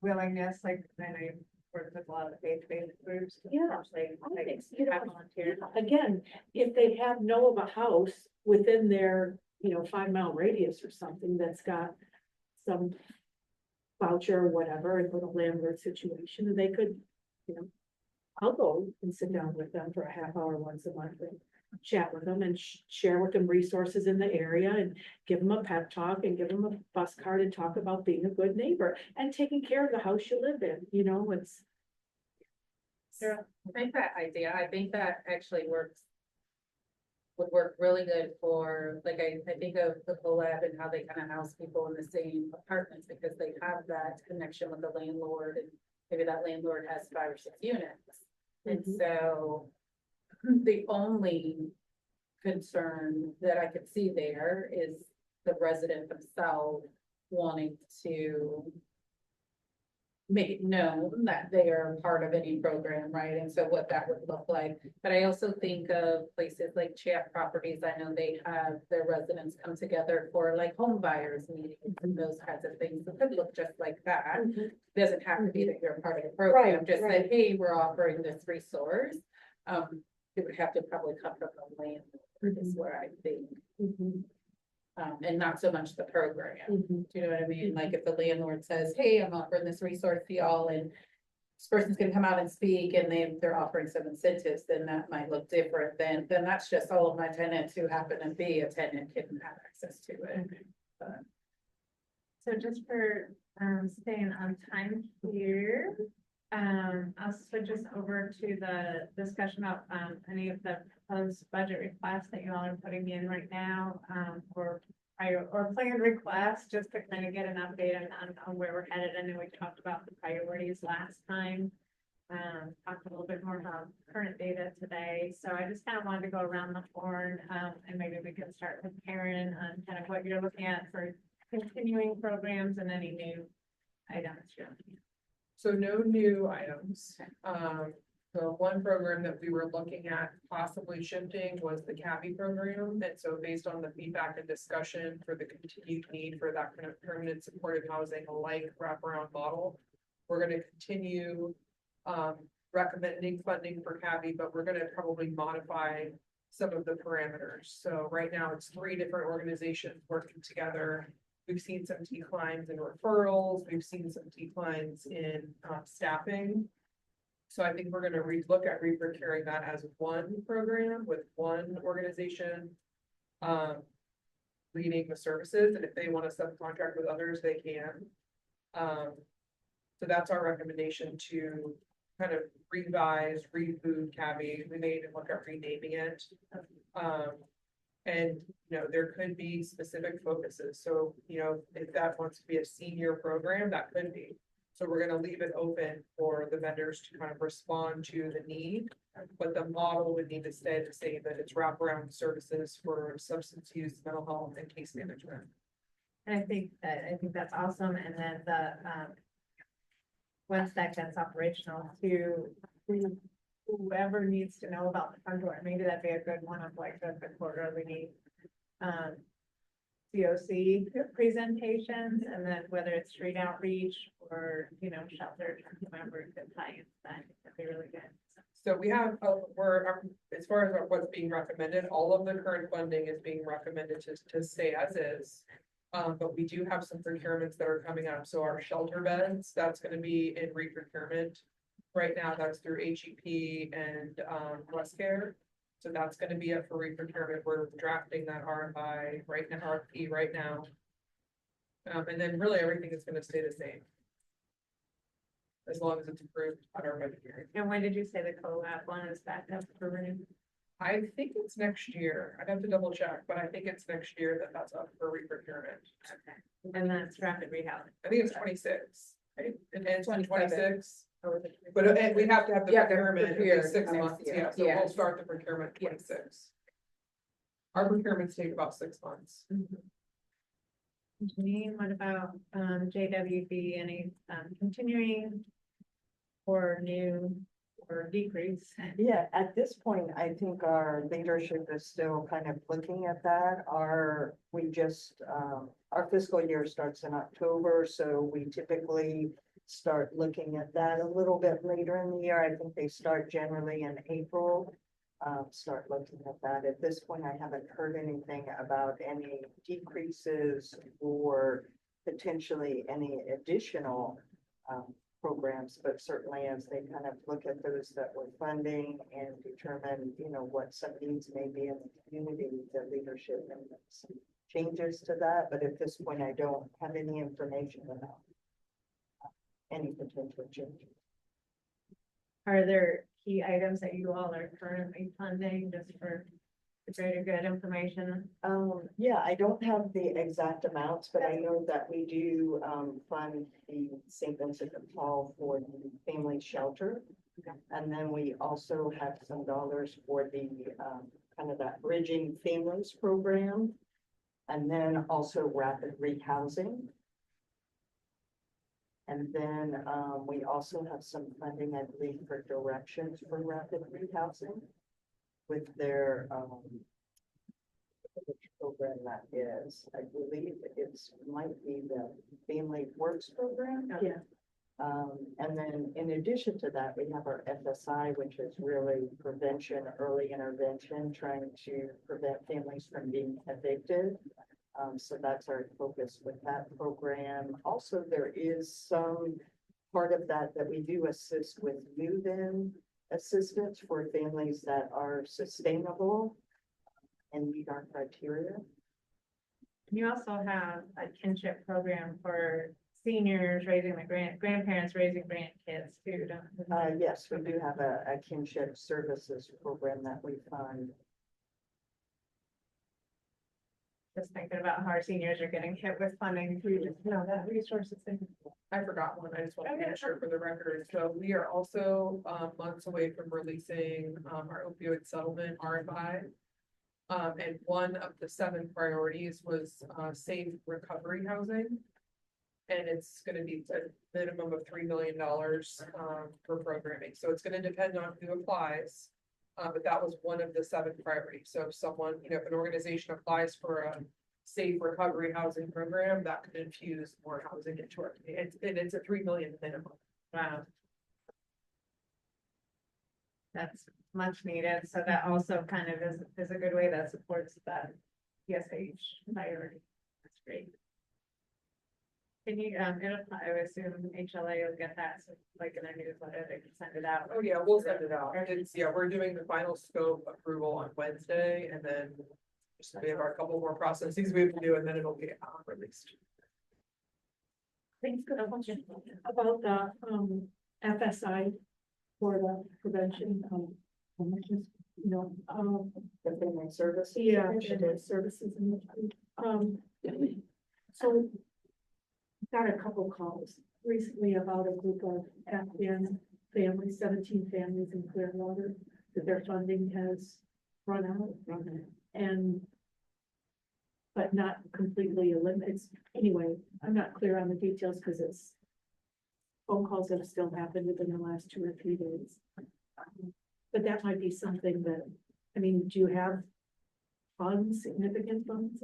willingness, like, I know you've worked with a lot of faith-based groups. to Yeah, actually, I like, think, have volunteers. again, if they know of a house within their, 5-mile radius or something that's got some voucher or whatever, and with a landlord situation, and they could, I'll go and sit down with them for a half hour once a month and chat with them and share with them resources in the area and give them a pep talk and give them a bus card and talk about being a good neighbor and taking care of the house you live in, it's. Sure, I think that idea, I think that actually would work really good for, like, I think of the CoLab and how they kind of house people in the same apartments because they have that connection with the landlord and maybe that landlord has 5 or 6 units. And so the only concern that I could see there is the resident themselves wanting to make it known that they are part of any program, right? And so what that would look like. But I also think of places like Chat Properties. I know they have their residents come together for like home buyers meetings and those kinds of things. It could look just like that. It doesn't have to be that you're part of the program, Right, just right. that, hey, we're offering this resource. It would have to probably come from the landlord is where I think. And not so much the program. Do you know what I mean? Like if the landlord says, hey, I'm offering this resource to y'all and this person's gonna come out and speak and they're offering some incentives, then that might look different than that's just all of my tenants who happen to be a tenant can have access to it. So just for, staying on time here, I'll switch us over to the discussion about, any of the proposed budget requests that you all are putting in right now, or planned requests, just to kind of get an update on where we're headed. I know we talked about the priorities last time. Talked a little bit more about current data today. So I just kind of wanted to go around the horn, and maybe we can start with Karen on kind of what you're looking at for continuing programs and any new items you're looking at. So no new items. The one program that we were looking at possibly shifting was the CABI program. And so based on the feedback and discussion for the continued need for that kind of permanent supportive housing, like wraparound model, we're going to continue recommending funding for CABI, but we're going to probably modify some of the parameters. So right now it's 3 different organizations working together. We've seen some declines in referrals. We've seen some declines in staffing. So I think we're going to look at re-procuring that as one program with one organization leading the services. And if they want to subcontract with others, they can. So that's our recommendation to kind of revise, reboot CABI. We may even look at renaming it. And, there could be specific focuses. So, if that wants to be a senior program, that could be. So we're going to leave it open for the vendors to kind of respond to the need. But the model would need to stay the same, that it's wraparound services for substance use, mental health, and case management. And I think that's awesome. And then once that gets operational, to whoever needs to know about the front door, maybe that'd be a good one of like the quarterly need. CoC presentations, and then whether it's street outreach or, you know, shelter, whoever could tie into that, that'd be really good. So we have, as far as what's being recommended, all of the current funding is being recommended to stay as is. But we do have some procurements that are coming up, so our shelter beds, that's gonna be in re-procurement. Right now, that's through HEP and, West Care. So that's gonna be up for re-procurement, we're drafting that RFI right now, RFP right now. And then really everything is gonna stay the same. As long as it's approved at our budget hearing. And when did you say the co-op one is back up for renewal? I think it's next year, I'd have to double check, but I think it's next year that's up for re-procurement. And that's rapid rehousing. I think it's 26, right? It ends in 27. 26. But we have to have the Yeah, the procurement in procure 6 next months, year. yeah, so Yeah. we'll start the procurement 26. Our procurements take about 6 months. Janine, what about JWB, any continuing or new or decrease? Yeah, at this point, I think our leadership is still kind of looking at that. Our fiscal year starts in October, so we typically start looking at that a little bit later in the year. I think they start generally in April. Start looking at that. At this point, I haven't heard anything about any decreases or potentially any additional programs, but certainly as they kind of look at those that we're funding and determine, you know, what some needs may be in the community, the leadership and some changes to that. But at this point, I don't have any information about any potential changes. Are there key items that you all are currently funding just for the greater good information? Yeah, I don't have the exact amounts, but I know that we do fund the St. Vincent de Paul for the family shelter. And then we also have some dollars for the kind of that bridging families program. And then also rapid rehousing. And then we also have some funding, I believe, for directions for rapid rehousing with their which program that is. I believe might be the Family Works program. Yeah. And then in addition to that, we have our FSI, which is really prevention, early intervention, trying to prevent families from being evicted. So that's our focus with that program. Also, there is some part of that we do assist with move-in assistance for families that are sustainable and meet our criteria. You also have a kinship program for seniors raising the grandparents raising grandkids too, don't you? Yes, we do have a kinship services program that we fund. Just thinking about how our seniors are getting hit with funding, we just know that resources. I forgot one, I just want to make sure for the record. So we are also months away from releasing our opioid settlement RFI. And one of the 7 priorities was safe recovery housing. And it's going to be a minimum of $3 million for programming. So it's going to depend on who applies. But that was one of the 7 priorities. So if someone, you know, if an organization applies for a safe recovery housing program, that could infuse more housing into our community. It's a $3 million minimum. Wow. That's much needed. So that also kind of is a good way that supports that PSH priority. That's great. Can you, I would assume HLA will get that, so like in their newsletter, they can send it out. Oh, yeah, we'll send it out. We're doing the final scope approval on Wednesday, and then we have a couple more processes we have to do, and then it'll be released. Thanks for the question about the FSI for the prevention The family services. yeah, initiative. services in the so got a couple calls recently about a group of Afghan families, 17 families in Clearwater, that their funding has run out. And but not completely eliminated. Anyway, I'm not clear on the details because it's phone calls that have still happened within the last 2 or 3 days. But that might be something that, I mean, do you have funds, significant funds?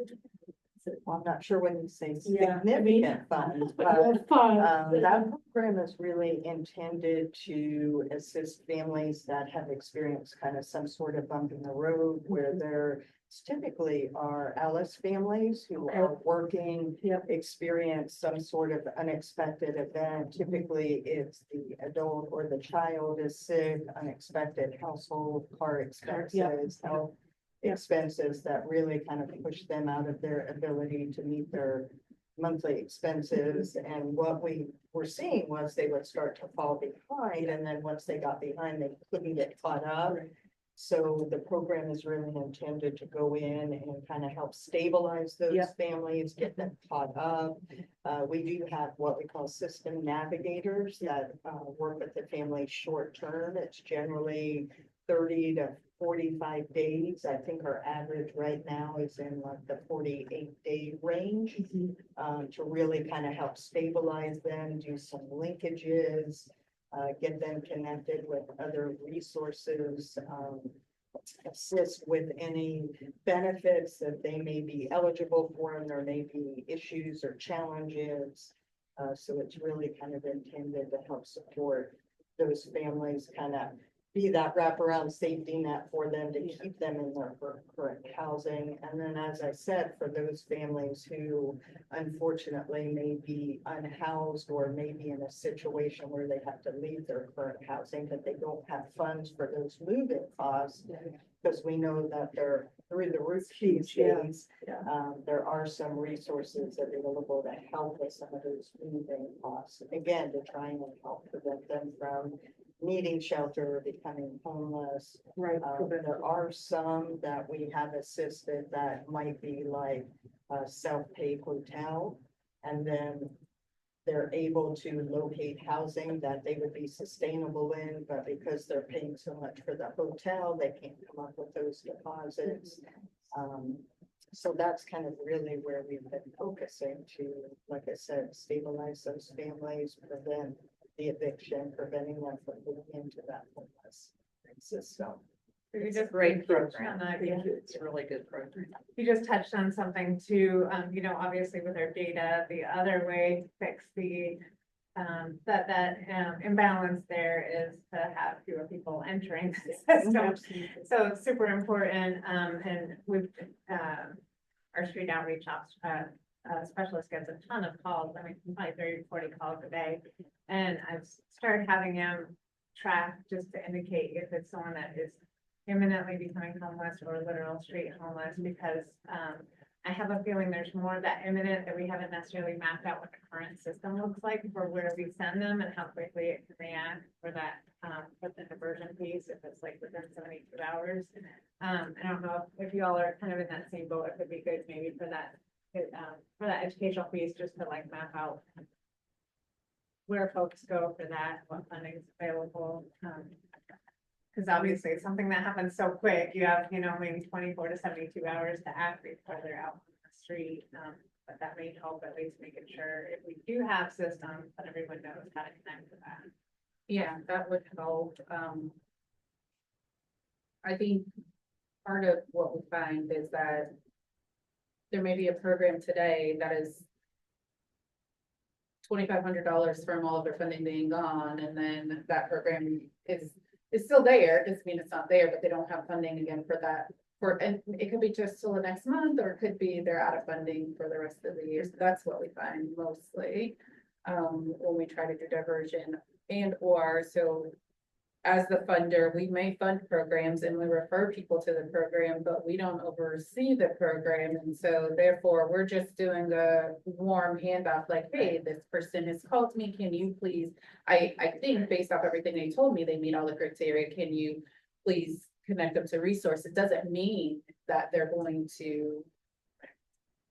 Well, I'm not sure when you say Yeah, I mean- significant funds, but Fun. that program is really intended to assist families that have experienced kind of some sort of bump in the road where there typically are Alice families who are working, Yep. experience some sort of unexpected event. Typically, it's the adult or the child is sick, unexpected household car expenses, health expenses that really kind of push them out of their ability to meet their monthly expenses. And what we were seeing was they would start to fall behind, and then once they got behind, they couldn't get caught up. So the program is really intended to go in and kind of help stabilize those Yeah. families, get them caught up. We do have what we call system navigators that work with the family short term. It's generally 30 to 45 days. I think our average right now is in like the 48-day range, to really kind of help stabilize them, do some linkages, get them connected with other resources, assist with any benefits that they may be eligible for, and there may be issues or challenges. So it's really kind of intended to help support those families, kind of be that wraparound safety net for them to keep them in their current housing. And then, as I said, for those families who unfortunately may be unhoused or may be in a situation where they have to leave their current housing, but they don't have funds for those move-in costs, because we know that they're through the roof these days. There are some resources available to help with some of those move-in costs, again, to try and help prevent them from needing shelter, becoming homeless. Right. There are some that we have assisted that might be like a self-paid hotel. And then they're able to locate housing that they would be sustainable in, but because they're paying so much for the hotel, they can't come up with those deposits. So that's kind of really where we've been focusing to, like I said, stabilize those families, prevent the eviction, preventing them from moving into that homeless system. You just Great program. Yeah. It's a really good program. You just touched on something too, obviously with our data, the other way to fix the imbalance there is to have fewer people entering the system. So it's super important, and we've, our street outreach specialist gets a ton of calls, I mean, probably 30 to 40 calls a day. And I've started having them track just to indicate if it's someone that is imminently becoming homeless or literal street homeless, because I have a feeling there's more of that imminent that we haven't necessarily mapped out what the current system looks like for where we send them and how quickly it can react for that, for the diversion piece, if it's like within 72 hours. I don't know if you all are kind of in that same boat. It could be good maybe for that educational piece, just to like map out where folks go for that, what funding is available. Because obviously it's something that happens so quick. You have, maybe 24 to 72 hours to act before they're out on the street. But that may help at least making sure if we do have systems that everyone knows how to connect to that. Yeah, that would help. I think part of what we find is that there may be a program today that is $2,500 from all of their funding being gone, and then that program is still there. Doesn't mean it's not there, but they don't have funding again for that. And it could be just till the next month, or it could be they're out of funding for the rest of the year. So that's what we find mostly when we try to do diversion so. As the funder, we may fund programs and we refer people to the program, but we don't oversee the program. And so therefore, we're just doing the warm handoff, like, hey, this person has called me. Can you please, I think based off everything they told me, they meet all the criteria. Can you please connect them to resources? It doesn't mean that they're going to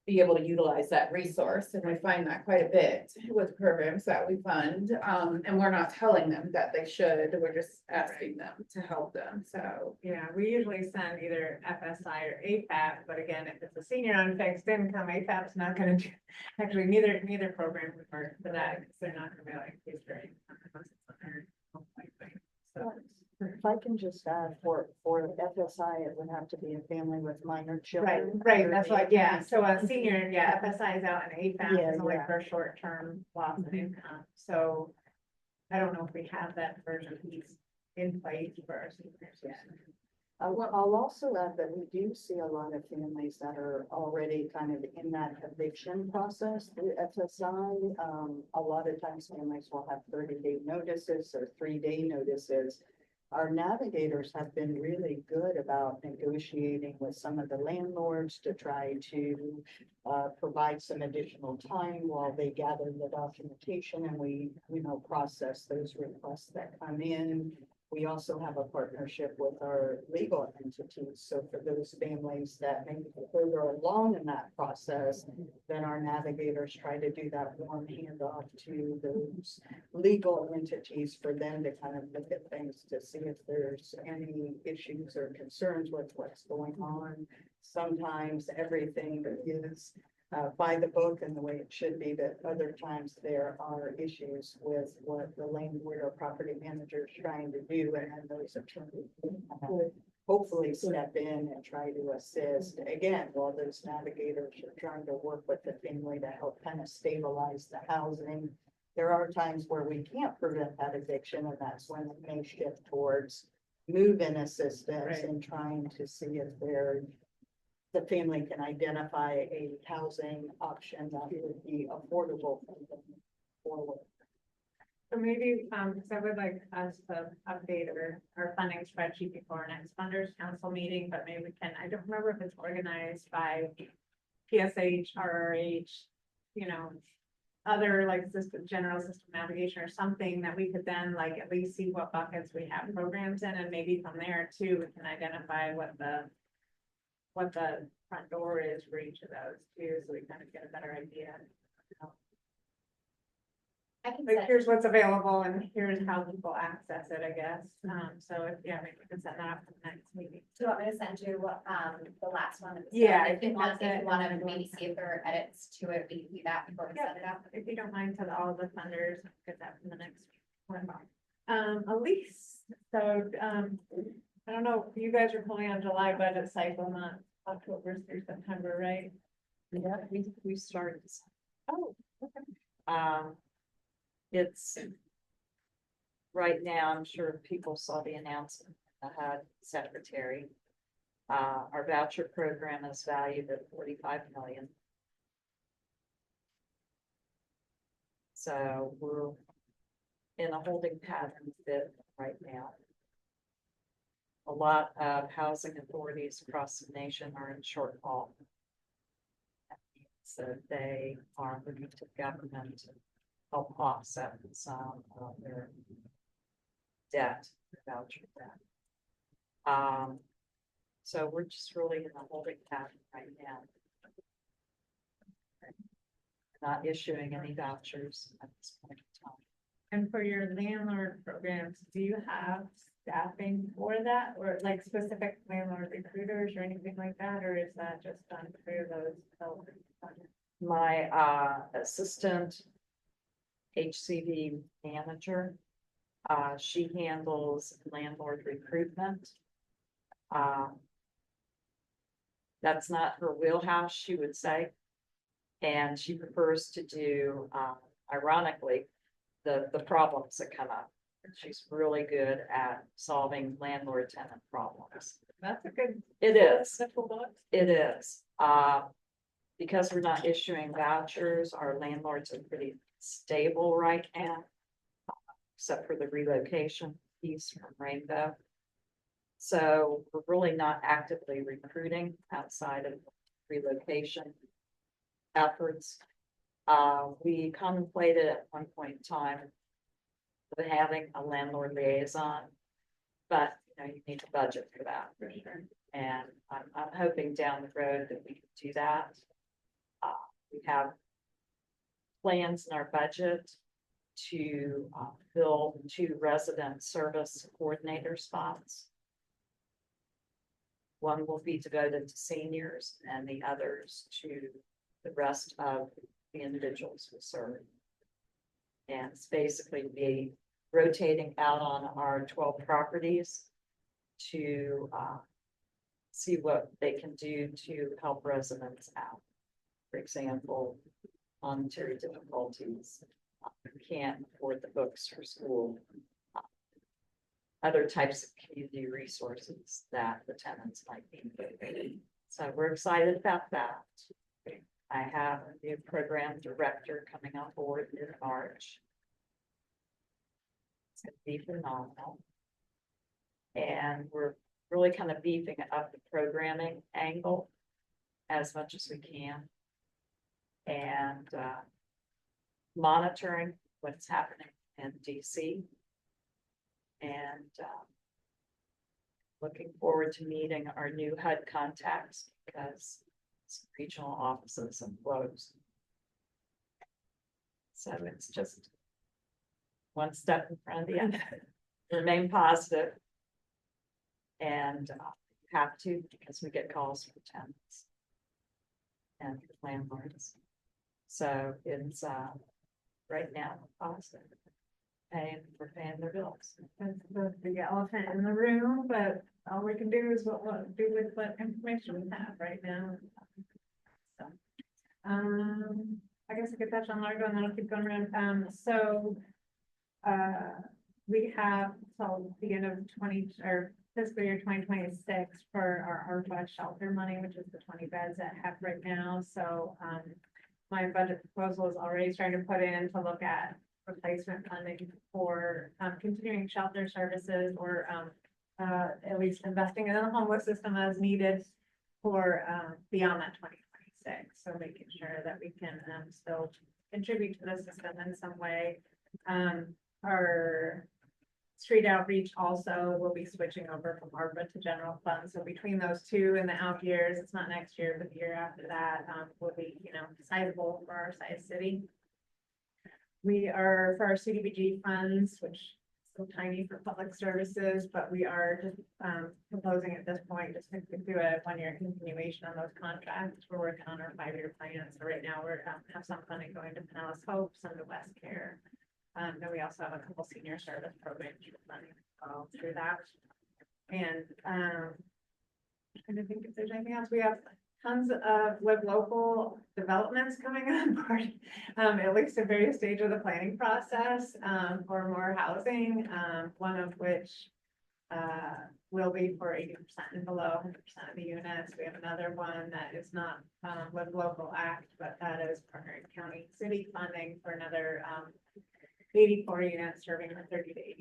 be able to utilize that resource. And we find that quite a bit with programs that we fund. And we're not telling them that they should, we're just asking them to help them. So Yeah, we usually send either FSI or AFAP, but again, if it's a senior on fixed income, AFAP's not gonna do, actually, neither program would work for that, because they're not gonna be like, please, very. So, If I can just add, for FSI, it would have to be a family with minor Right, children. right, that's what, yeah, so a senior, yeah, FSI is out in AFAS, Yeah, is only yeah. for short-term loss of income, so. I don't know if we have that version piece in place for our seniors yet. I'll also add that we do see a lot of families that are already kind of in that eviction process through FSI. A lot of times families will have 30-day notices or 3-day notices. Our navigators have been really good about negotiating with some of the landlords to try to provide some additional time while they gather the documentation and we, process those requests that come in. We also have a partnership with our legal entities. So for those families that may be further along in that process, then our navigators try to do that warm handoff to those legal entities for them to kind of look at things to see if there's any issues or concerns with what's going on. Sometimes everything is by the book and the way it should be, but other times there are issues with what the landlord or property manager is trying to do, and then those attorneys hopefully step in and try to assist. Again, while those navigators are trying to work with the family to help kind of stabilize the housing, there are times where we can't prevent that eviction, and that's when it may shift towards move-in assistance Right. and trying to see if the family can identify a housing option that would be affordable for them forward. So maybe, because I would like us to update our funding spreadsheet before our next funders council meeting, but maybe we can, I don't remember if it's organized by PSH, RRH, other like system, general system navigation or something that we could then like at least see what buckets we have programs in, and maybe from there too, we can identify what the front door is for each of those too, so we kind of get a better idea. I can Like, send, here's what's available and here's how people access it, I guess. So if, maybe we can set that up for the next meeting. do you want me to send you the last one? that was Yeah, done? I If you think want, that's if it. you want to maybe see if there are edits to it, we can do that before we Yeah. set it up. If you don't mind, to all the funders, get that from the next one. Elise, so, I don't know, you guys are pulling on July budget cycle, not October through September, right? Yeah, we started. Oh, okay. It's right now, I'm sure people saw the announcement, the HUD secretary. Our voucher program is valued at 45 million. So we're in a holding pattern bit right now. A lot of housing authorities across the nation are in shortfall. So they are looking to government to help offset some of their debt, voucher debt. So we're just really in a holding pattern right now. Not issuing any vouchers at this point in time. And for your landlord programs, do you have staffing for that, or like specific landlord recruiters or anything like that, or is that just done through those development projects? My assistant HCV manager, she handles landlord recruitment. That's not her wheelhouse, she would say. And she prefers to do, ironically, the problems that come up. She's really good at solving landlord tenant problems. That's a good. It is. Toolbox. It is. Because we're not issuing vouchers, our landlords are pretty stable right now. Except for the relocation piece from Rainbow. So we're really not actively recruiting outside of relocation efforts. We contemplated at one point in time of having a landlord liaison, but you need a budget for that. For sure. And I'm hoping down the road that we can do that. We have plans in our budget to fill 2 resident service coordinator spots. One will be devoted to seniors and the others to the rest of the individuals we serve. And it's basically be rotating out on our 12 properties to see what they can do to help residents out. For example, monetary difficulties, who can't afford the books for school, other types of community resources that the tenants might need. So we're excited about that. I have a new program director coming on board in March. It's going to be phenomenal. And we're really kind of beefing up the programming angle as much as we can. And monitoring what's happening in DC. And looking forward to meeting our new HUD contacts because regional offices have closed. So it's just one step in front of the other. Remain positive. And have to, because we get calls from tenants and landlords. So it's right now positive. We're paying their bills. That's the big elephant in the room, but all we can do is what do with what information we have right now. So, I guess I could touch on Largo and then I'll keep going around. We have till the end of fiscal year 2026 for our ARPA shelter money, which is the 20 beds that have right now. So, my budget proposal is already starting to put in to look at replacement funding for continuing shelter services or at least investing in the homeless system as needed for beyond that 2026. So making sure that we can still contribute to the system in some way. Our street outreach also will be switching over from ARPA to general funds. So between those two in the out years, it's not next year, but the year after that will be, sizable for our size city. We are for our CDBG funds, which is so tiny for public services, but we are just proposing at this point just to do a 1-year continuation on those contracts. We're working on our 5-year plan. So right now we're have some funding going to Pinellas Hope, some to West Care. Then we also have a couple senior service programs running through that. And trying to think if there's anything else. We have tons of live local developments coming on board, at least at various stages of the planning process for more housing. One of which will be for 80% and below 100% of the units. We have another one that is not Live Local Act, but that is partnering county city funding for another 84 units serving the 30 to 80%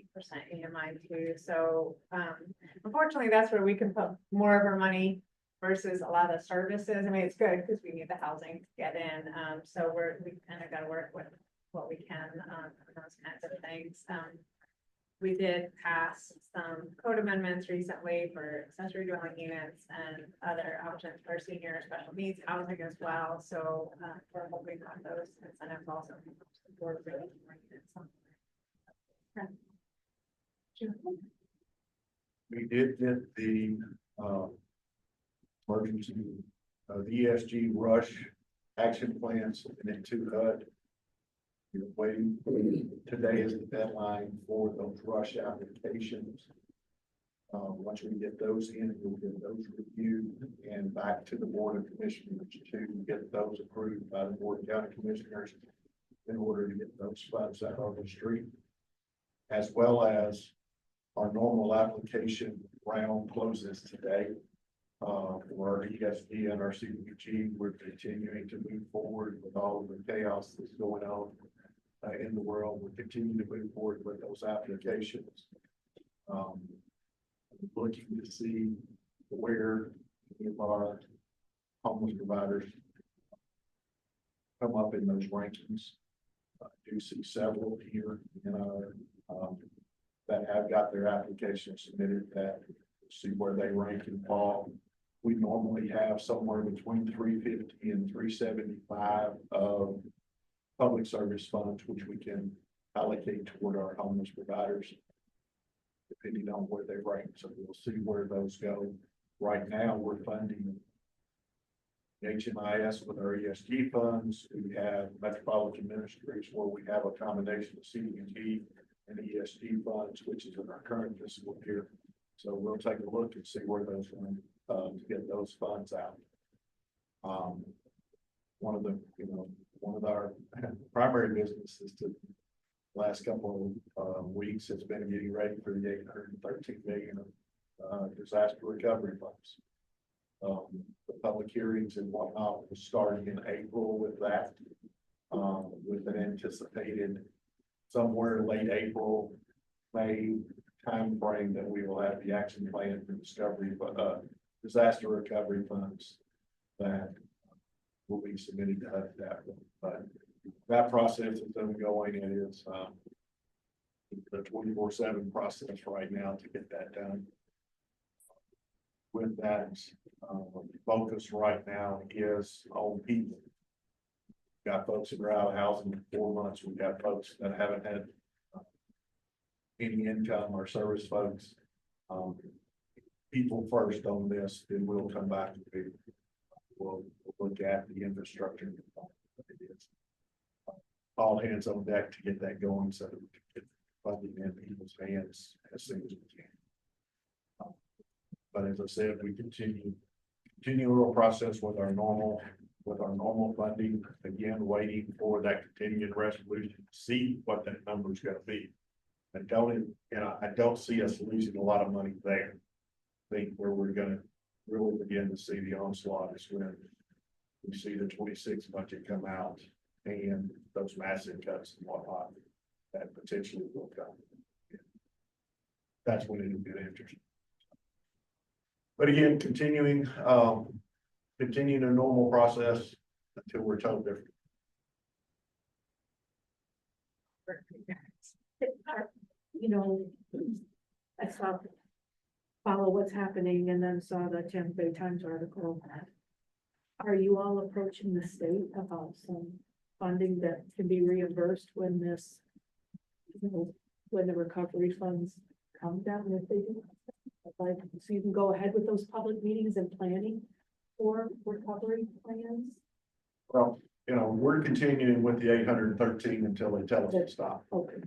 EMI too. So unfortunately, that's where we can put more of our money versus a lot of services. I mean, it's good because we need the housing to get in. So we kind of got to work with what we can on those kinds of things. We did pass some code amendments recently for accessory dwelling units and other options for senior special needs housing as well. So we're hoping on those incentives also. We did get the emergency, the ESG rush action plans and then to HUD. You're waiting. Today is the deadline for those rush applications. Once we get those in, we'll get those reviewed and back to the Board of Commissioners to get those approved by the Board of County Commissioners in order to get those funds out on the street, as well as our normal application round closes today. For our ESD and our CDBG, we're continuing to move forward with all of the chaos that's going on in the world. We're continuing to move forward with those applications. Looking to see where any of our homeless providers come up in those rankings. I do see several here in our that have got their applications submitted, that see where they rank and fall. We normally have somewhere between 350 and 375 of public service funds, which we can allocate toward our homeless providers, depending on where they rank. So we'll see where those go. Right now, we're funding HMIS with our ESG funds. We have metropolitan ministries where we have a combination of CDBG and ESG funds, which is in our current fiscal year. So we'll take a look and see where those, to get those funds out. One of the, one of our primary businesses to last couple of weeks has been getting ready for the 813 million disaster recovery funds. The public hearings and whatnot was starting in April with that, with an anticipated somewhere late April, May timeframe that we will have the action plan for discovery, disaster recovery funds that will be submitted to HUD that one. But that process is ongoing. It is the 24/7 process right now to get that done. With that, focus right now is on people. Got folks that are out of housing for 4 months. We've got folks that haven't had any income or service folks. People first on this, then we'll come back to we'll look at the infrastructure. It is all hands on deck to get that going so that we can get funding in people's hands as soon as we can. But as I said, we continue our process with our normal funding, again, waiting for that continued resolution to see what that number is going to be. I don't see us losing a lot of money there. I think where we're going to really begin to see the onslaught is when we see the 26 budget come out and those massive cuts and whatnot that potentially will come. That's when it'll get interesting. But again, continuing a normal process until we're told different. I follow what's happening and then saw the Tampa Bay Times article. Are you all approaching the state about some funding that can be reimbursed when this, when the recovery funds come down, if they do? Like, so you can go ahead with those public meetings and planning for recovery plans? Well, we're continuing with the 813 until they tell us to stop. Okay.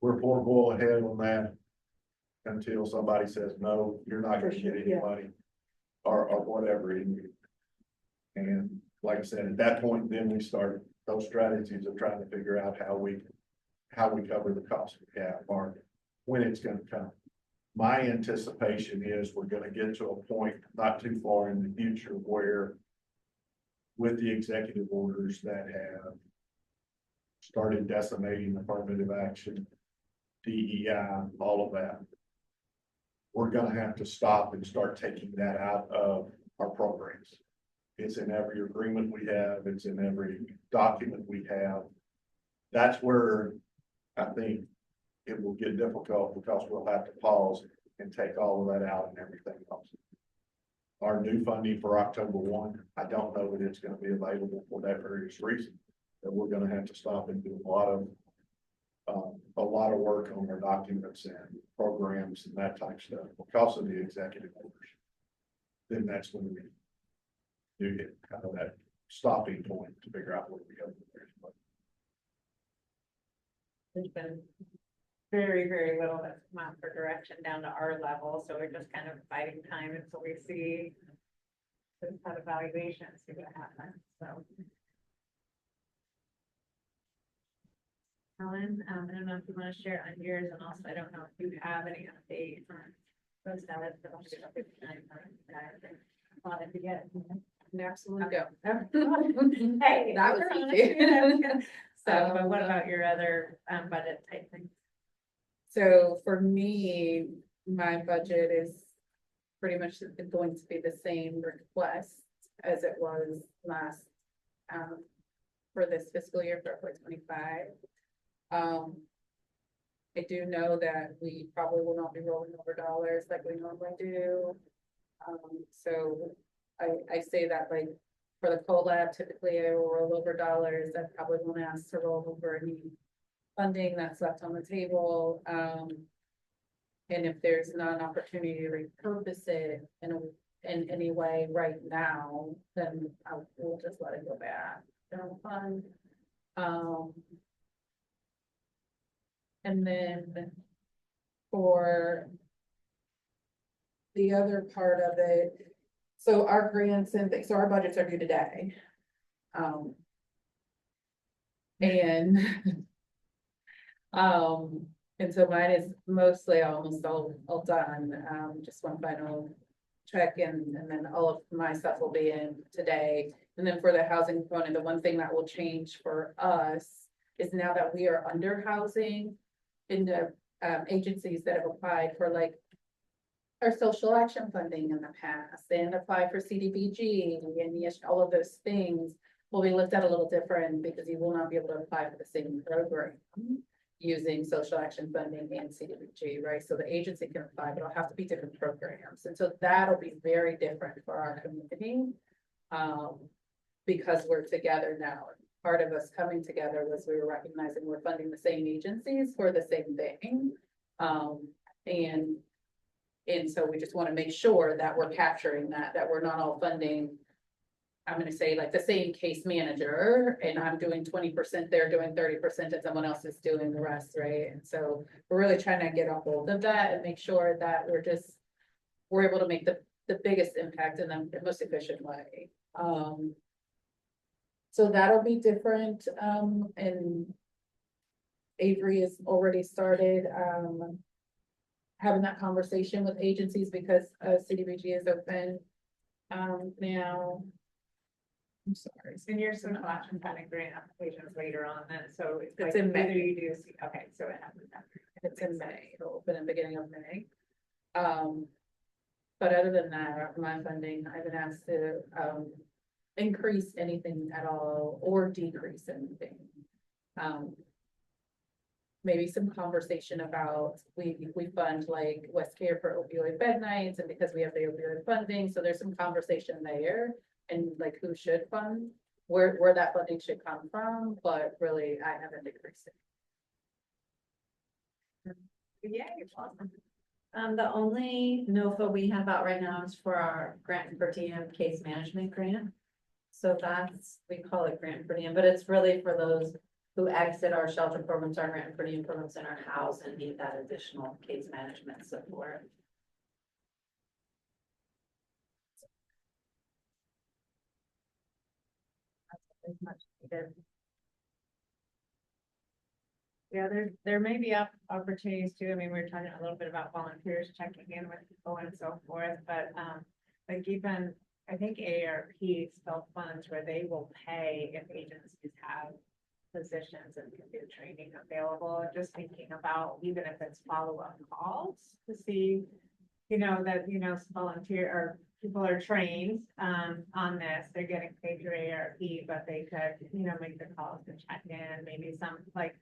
We're full ahead on that until somebody says, no, you're not going to get any money or whatever. And like I said, at that point, then we start those strategies of trying to figure out how we cover the cost we have or when it's going to come. My anticipation is we're going to get to a point not too far in the future where with the executive orders that have started decimating affirmative action, DEI, all of that, we're going to have to stop and start taking that out of our programs. It's in every agreement we have. It's in every document we have. That's where I think it will get difficult because we'll have to pause and take all of that out and everything else. Our new funding for October 1, I don't know that it's going to be available for that various reason. That we're going to have to stop and do a lot of work on our documents and programs and that type of stuff because of the executive orders. Then that's when we do get kind of that stopping point to figure out where we go from there. There's been very, very little that's come out for direction down to our level, so we're just kind of biding time until we see that evaluation, see what happens, so. Helen, I don't know if you want to share on yours, and also I don't know if you have any update on those that wanted to get. Absolutely go. Hey, That was we're on easy. it. So, but what about your other budget type things? So for me, my budget is pretty much going to be the same request as it was last, for this fiscal year for FY25. I do know that we probably will not be rolling over dollars like we normally do. So I say that like for the collab, typically I will roll over dollars. I probably won't ask to roll over any funding that's left on the table. And if there's not an opportunity to repurpose it in any way right now, then we'll just let it go back. General fund. And then for the other part of it, so our grants and things, so our budgets are due today. And and so mine is mostly almost all done, just one final check and then all of my stuff will be in today. And then for the housing component, the one thing that will change for us is now that we are under housing in the agencies that have applied for like our social action funding in the past and apply for CDBG and yes, all of those things will be looked at a little different because you will not be able to apply for the same program using social action funding and CDBG, right? So the agency can apply, but it'll have to be different programs. And so that'll be very different for our community. Because we're together now. Part of us coming together was we were recognizing we're funding the same agencies for the same thing. And so we just want to make sure that we're capturing that we're not all funding, I'm gonna say like the same case manager and I'm doing 20%, they're doing 30% and someone else is doing the rest, right? And so we're really trying to get a hold of that and make sure that we're able to make the biggest impact in the most efficient way. So that'll be different, and Avery has already started, having that conversation with agencies because, CDBG is open, now. I'm sorry. Senior social action planning grant applications later on then, so it's It's like in May. either you do, okay, so it happens after. It's in May, it'll open in the beginning of May. But other than that, my funding, I've been asked to, increase anything at all or decrease anything. Maybe some conversation about, we fund like West Care for opioid bed nights and because we have the opioid funding, so there's some conversation there. And like who should fund, where that funding should come from, but really I haven't decreased it. Yeah, it's awesome. The only NOFA we have out right now is for our grant per diem case management grant. So that's, we call it grant per diem, but it's really for those who exit our shelter programs, our grant per diem programs in our house and need that additional case management support. As much needed. Yeah, there may be opportunities too. I mean, we were talking a little bit about volunteers checking in with people and so forth, but like even I think ARP still funds where they will pay if agencies have positions and can do training available. Just thinking about even if it's follow-up calls to see, that volunteer or people are trained on this, they're getting paid through ARP, but they could, make the calls to check in, maybe some like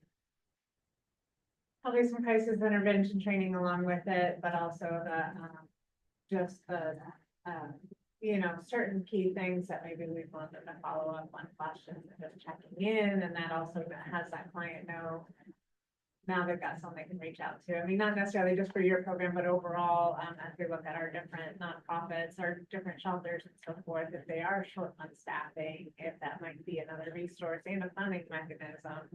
probably some crisis intervention training along with it, but also the certain key things that maybe we've wanted to follow up on questions and just checking in, and that also has that client know now they've got someone they can reach out to. I mean, not necessarily just for your program, but overall, as we look at our different nonprofits, our different shelters and so forth, if they are short on staffing, if that might be another resource and a funding mechanism.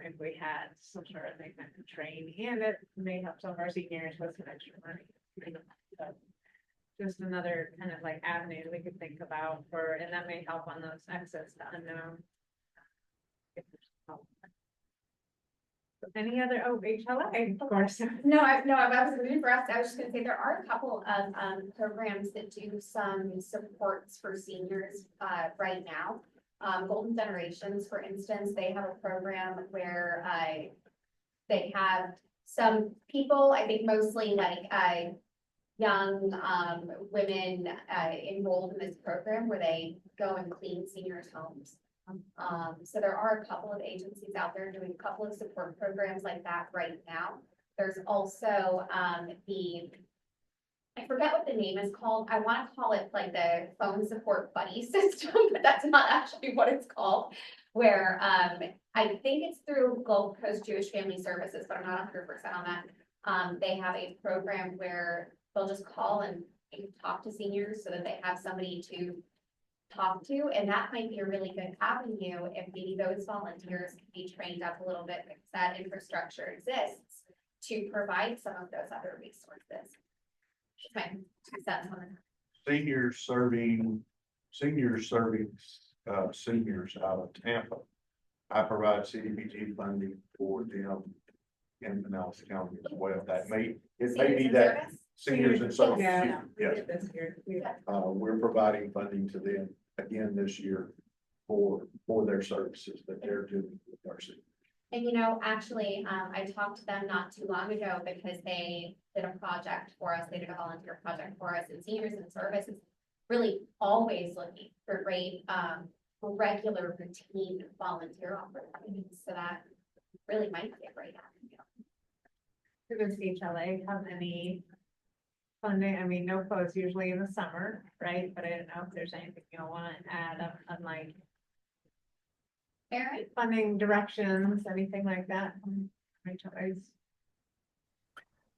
If we had some sort of thing that could train, and it may help some of our seniors with some extra money. So just another kind of like avenue we could think about and that may help on those exits to unknown. Any other, HLA, of course. No, I was moving for us. I was just gonna say there are a couple of programs that do some supports for seniors right now. Golden Generations, for instance, they have a program where they have some people, I think mostly like young women enrolled in this program where they go and clean seniors' homes. So there are a couple of agencies out there doing a couple of support programs like that right now. There's also I forget what the name is called. I want to call it like the phone support buddy system, but that's not actually what it's called. Where I think it's through Gulf Coast Jewish Family Services, but I'm not 100% on that. They have a program where they'll just call and talk to seniors so that they have somebody to talk to, and that might be a really good avenue if maybe those volunteers can be trained up a little bit, because that infrastructure exists to provide some of those other resources. Just my 2 cents on it. Seniors serving seniors out of Tampa. I provide CDBG funding for them in Pinellas County as well. It may be Seniors in that service? seniors and service. Yeah. We Yes, did this year. we're providing funding to them again this year for their services that they're doing with our city. And actually, I talked to them not too long ago because they did a project for us. They did a volunteer project for us, and seniors in service is really always looking for great, regular routine volunteer opportunities. So that really might be a great avenue. Does HLA have any funding? I mean, NOFO is usually in the summer, right? But I don't know if there's anything you want to add on like Aaron? funding directions, anything like that from HLAs?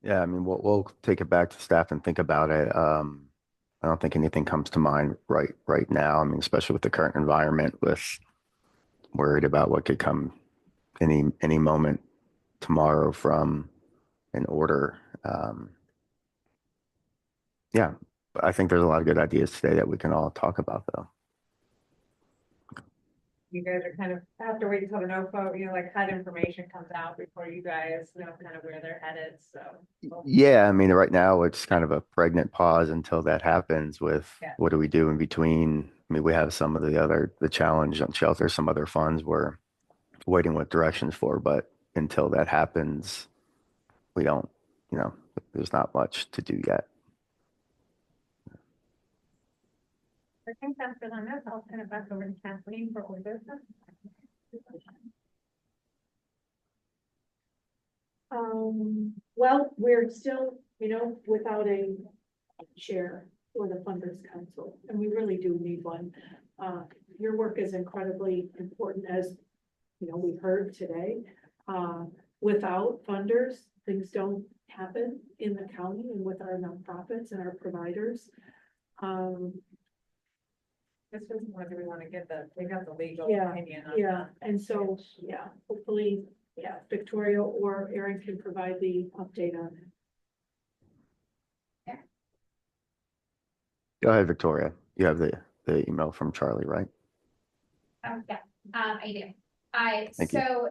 Yeah, I mean, we'll take it back to staff and think about it. I don't think anything comes to mind right now. I mean, especially with the current environment, with worried about what could come any moment tomorrow from an order. Yeah, but I think there's a lot of good ideas today that we can all talk about, though. You guys are kind of have to wait until the NOFO, like HUD information comes out before you guys know kind of where they're headed. So Yeah, I mean, right now it's kind of a pregnant pause until that happens with Yeah. what do we do in between? I mean, we have some of the challenge on shelter, some other funds we're waiting with directions for, but until that happens, we don't, there's not much to do yet. I think that's it on this. I'll turn it back over to Kathleen for old business. Well, we're still, without a chair for the Funders Council, and we really do need one. Your work is incredibly important, as, we've heard today. Without funders, things don't happen in the county and with our nonprofits and our providers. This was more, do we want to get we got the legal Yeah, opinion on Yeah, that. and so, hopefully, Victoria or Erin can provide the update on it. Go ahead, Victoria. You have the email from Charlie, right? Yeah, I do. Thank you. So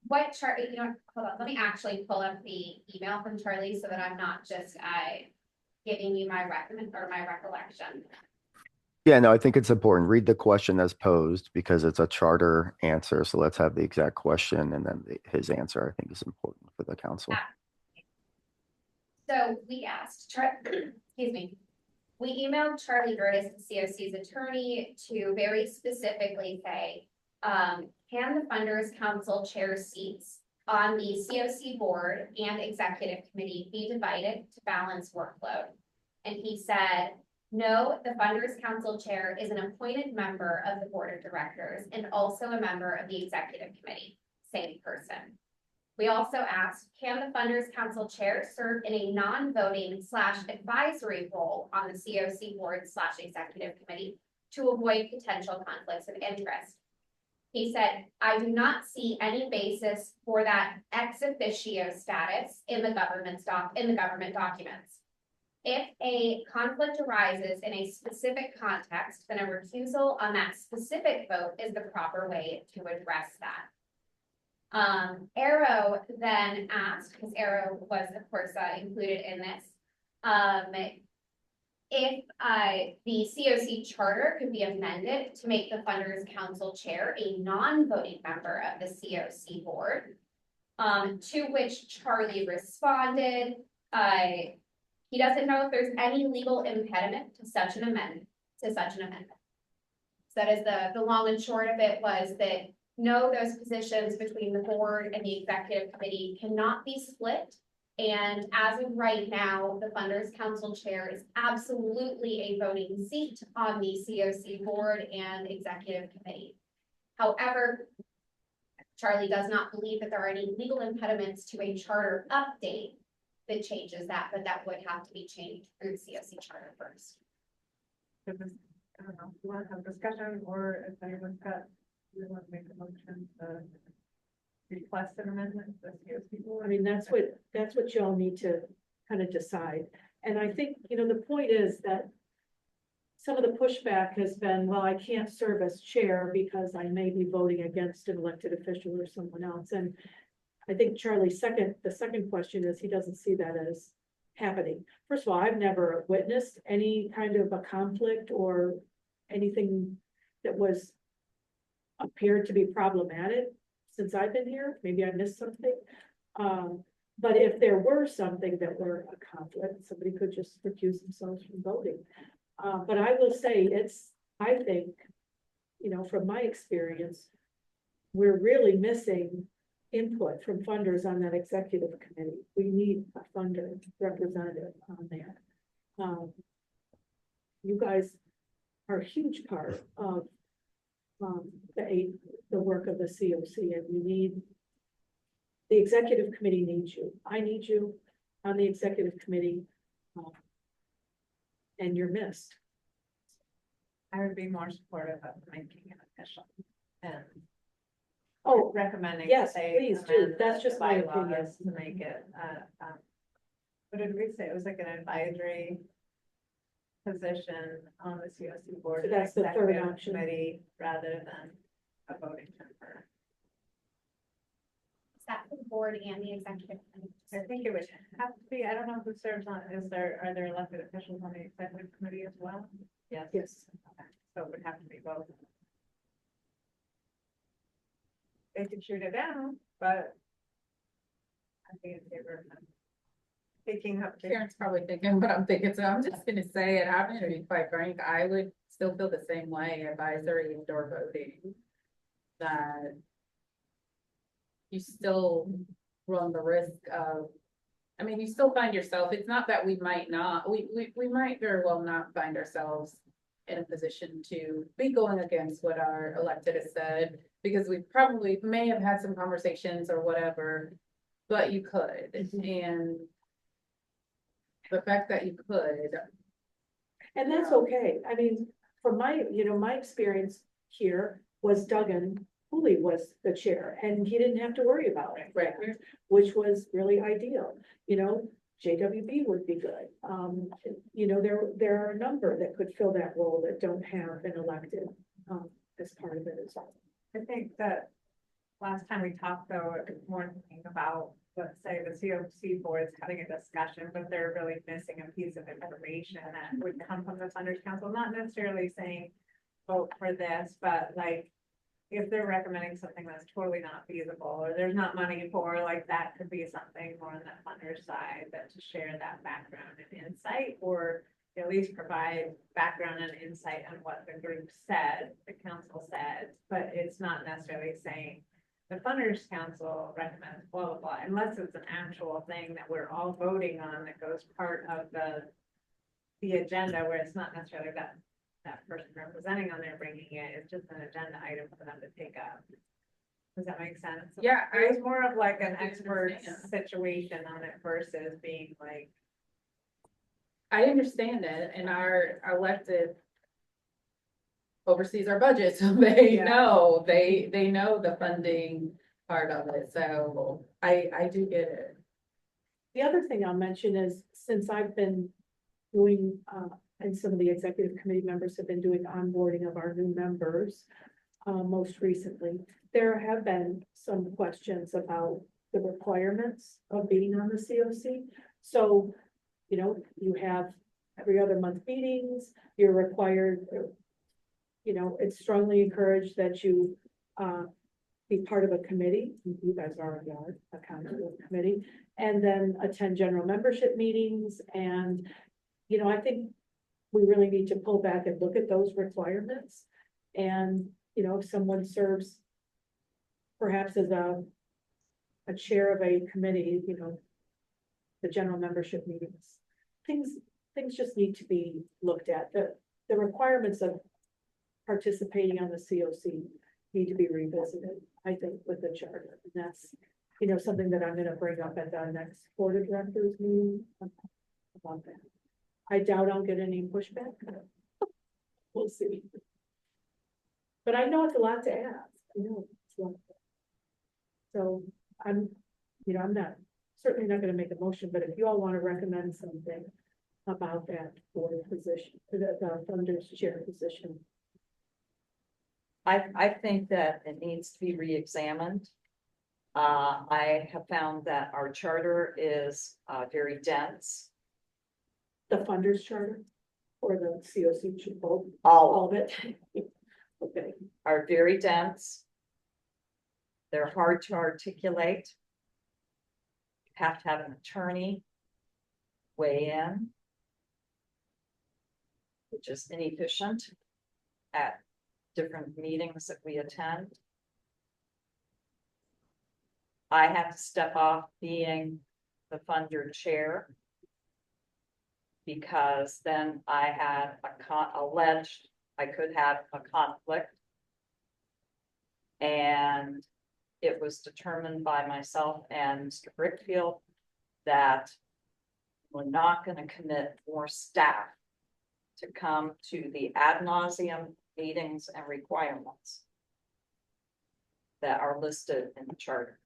what Charlie, hold on, let me actually pull up the email from Charlie so that I'm not just, giving you my recollection. Yeah, no, I think it's important. Read the question as posed because it's a charter answer. So let's have the exact question and then his answer, I think, is important for the council. So we asked, excuse me, we emailed Charlie Gertis, the COC's attorney, to very specifically say, can the Funders Council chair seats on the COC board and executive committee be divided to balance workload? And he said, no, the Funders Council chair is an appointed member of the board of directors and also a member of the executive committee, same person. We also asked, can the Funders Council chair serve in a non-voting / advisory role on the COC board / executive committee to avoid potential conflicts of interest? He said, I do not see any basis for that ex officio status in the government documents. If a conflict arises in a specific context, then a recusal on that specific vote is the proper way to address that. Arrow then asked, because Arrow was, of course, included in this, if the COC charter could be amended to make the Funders Council chair a non-voting member of the COC board, to which Charlie responded, he doesn't know if there's any legal impediment to such an amendment. So that is the long and short of it, was that no, those positions between the board and the executive committee cannot be split. And as of right now, the Funders Council chair is absolutely a voting seat on the COC board and executive committee. However, Charlie does not believe that there are any legal impediments to a charter update that changes that, but that would have to be changed through the COC charter first. I don't know, if you want to have a discussion or if anyone's got, you want to make a motion to request an amendment to the COC board. I mean, that's what y'all need to kind of decide. And I think, the point is that some of the pushback has been, well, I can't serve as chair because I may be voting against an elected official or someone else. And I think Charlie's the second question is he doesn't see that as happening. First of all, I've never witnessed any kind of a conflict or anything that was appeared to be problematic since I've been here. Maybe I missed something. But if there were something that were a conflict, somebody could just recuse themselves from voting. But I will say I think, from my experience, we're really missing input from funders on that executive committee. We need a funder representative on there. You guys are a huge part of the work of the COC, and the executive committee needs you. I need you on the executive committee, and you're missed. I would be more supportive of making it official and Oh, recommending. yes, they please do. amend That's the just my bylaws opinion. To make it, what did we say? It was like an advisory position on the COC board. So that's the third executive option. Committee rather than a voting member. Is that for the board and the executive? I think it would have to be, I don't know who serves on, are there elected officials on the executive committee as well? Yes. Yes. Okay. So it would have to be both. They could shoot it down, but I'd be in favor of taking up. Karen's probably thinking what I'm thinking, so I'm just gonna say it. I'm gonna be quite frank. I would still feel the same way, advisory indoor voting. That you still run the risk of, I mean, you still find yourself, it's not that we might not, we might very well not find ourselves in a position to be going against what our elected has said, because we probably may have had some conversations or whatever, but you could, and the fact that you could. And that's okay. I mean, from my experience here was Duggan Cooley was the chair and he didn't have to worry about it. Right. Which was really ideal, JWB would be good. There are a number that could fill that role that don't have an elected, as part of it as well. I think that last time we talked, though, it was more thinking about, let's say, the COC board is having a discussion, but they're really missing a piece of information that would come from the Funders Council, not necessarily saying vote for this, but like, if they're recommending something that's totally not feasible, or there's not money for, like, that could be something more on the funder side, that to share that background and insight, or at least provide background and insight on what the group said, the council said, but it's not necessarily saying the Funders Council recommends blah, blah, blah, unless it's an actual thing that we're all voting on that goes part of the agenda, where it's not necessarily that person representing on there bringing it, it's just an agenda item for them to take up. Does that make sense? Yeah, It was more of like an I expert understand. situation on it versus being like, I understand it, and our elected oversees our budget, so they Yeah. know, they know the funding part of it, so I do get it. The other thing I'll mention is, since I've been doing, and some of the executive committee members have been doing onboarding of our new members, most recently, there have been some questions about the requirements of being on the COC. So, you have every other month meetings, you're required, it's strongly encouraged that you, be part of a committee. You guys already are a council committee, and then attend general membership meetings. And, I think we really need to pull back and look at those requirements. And, if someone serves perhaps as a chair of a committee, the general membership meetings, things just need to be looked at. The requirements of participating on the COC need to be revisited, I think, with the charter. And that's, something that I'm gonna bring up at the next board of directors meeting about that. I doubt I'll get any pushback. We'll see. But I know it's a lot to ask, I know it's a lot. So I'm, I'm not, certainly not gonna make a motion, but if you all wanna recommend something about that for the position, the funder's chair position. I think that it needs to be reexamined. I have found that our charter is, very dense. The funders charter or the COC, both, All all of it? Okay, are very dense. They're hard to articulate. You have to have an attorney weigh in, which is inefficient at different meetings that we attend. I had to step off being the funder chair because then I had alleged I could have a conflict. And it was determined by myself and Mr. Brickfield that we're not going to commit more staff to come to the ad nauseum meetings and requirements that are listed in the charter.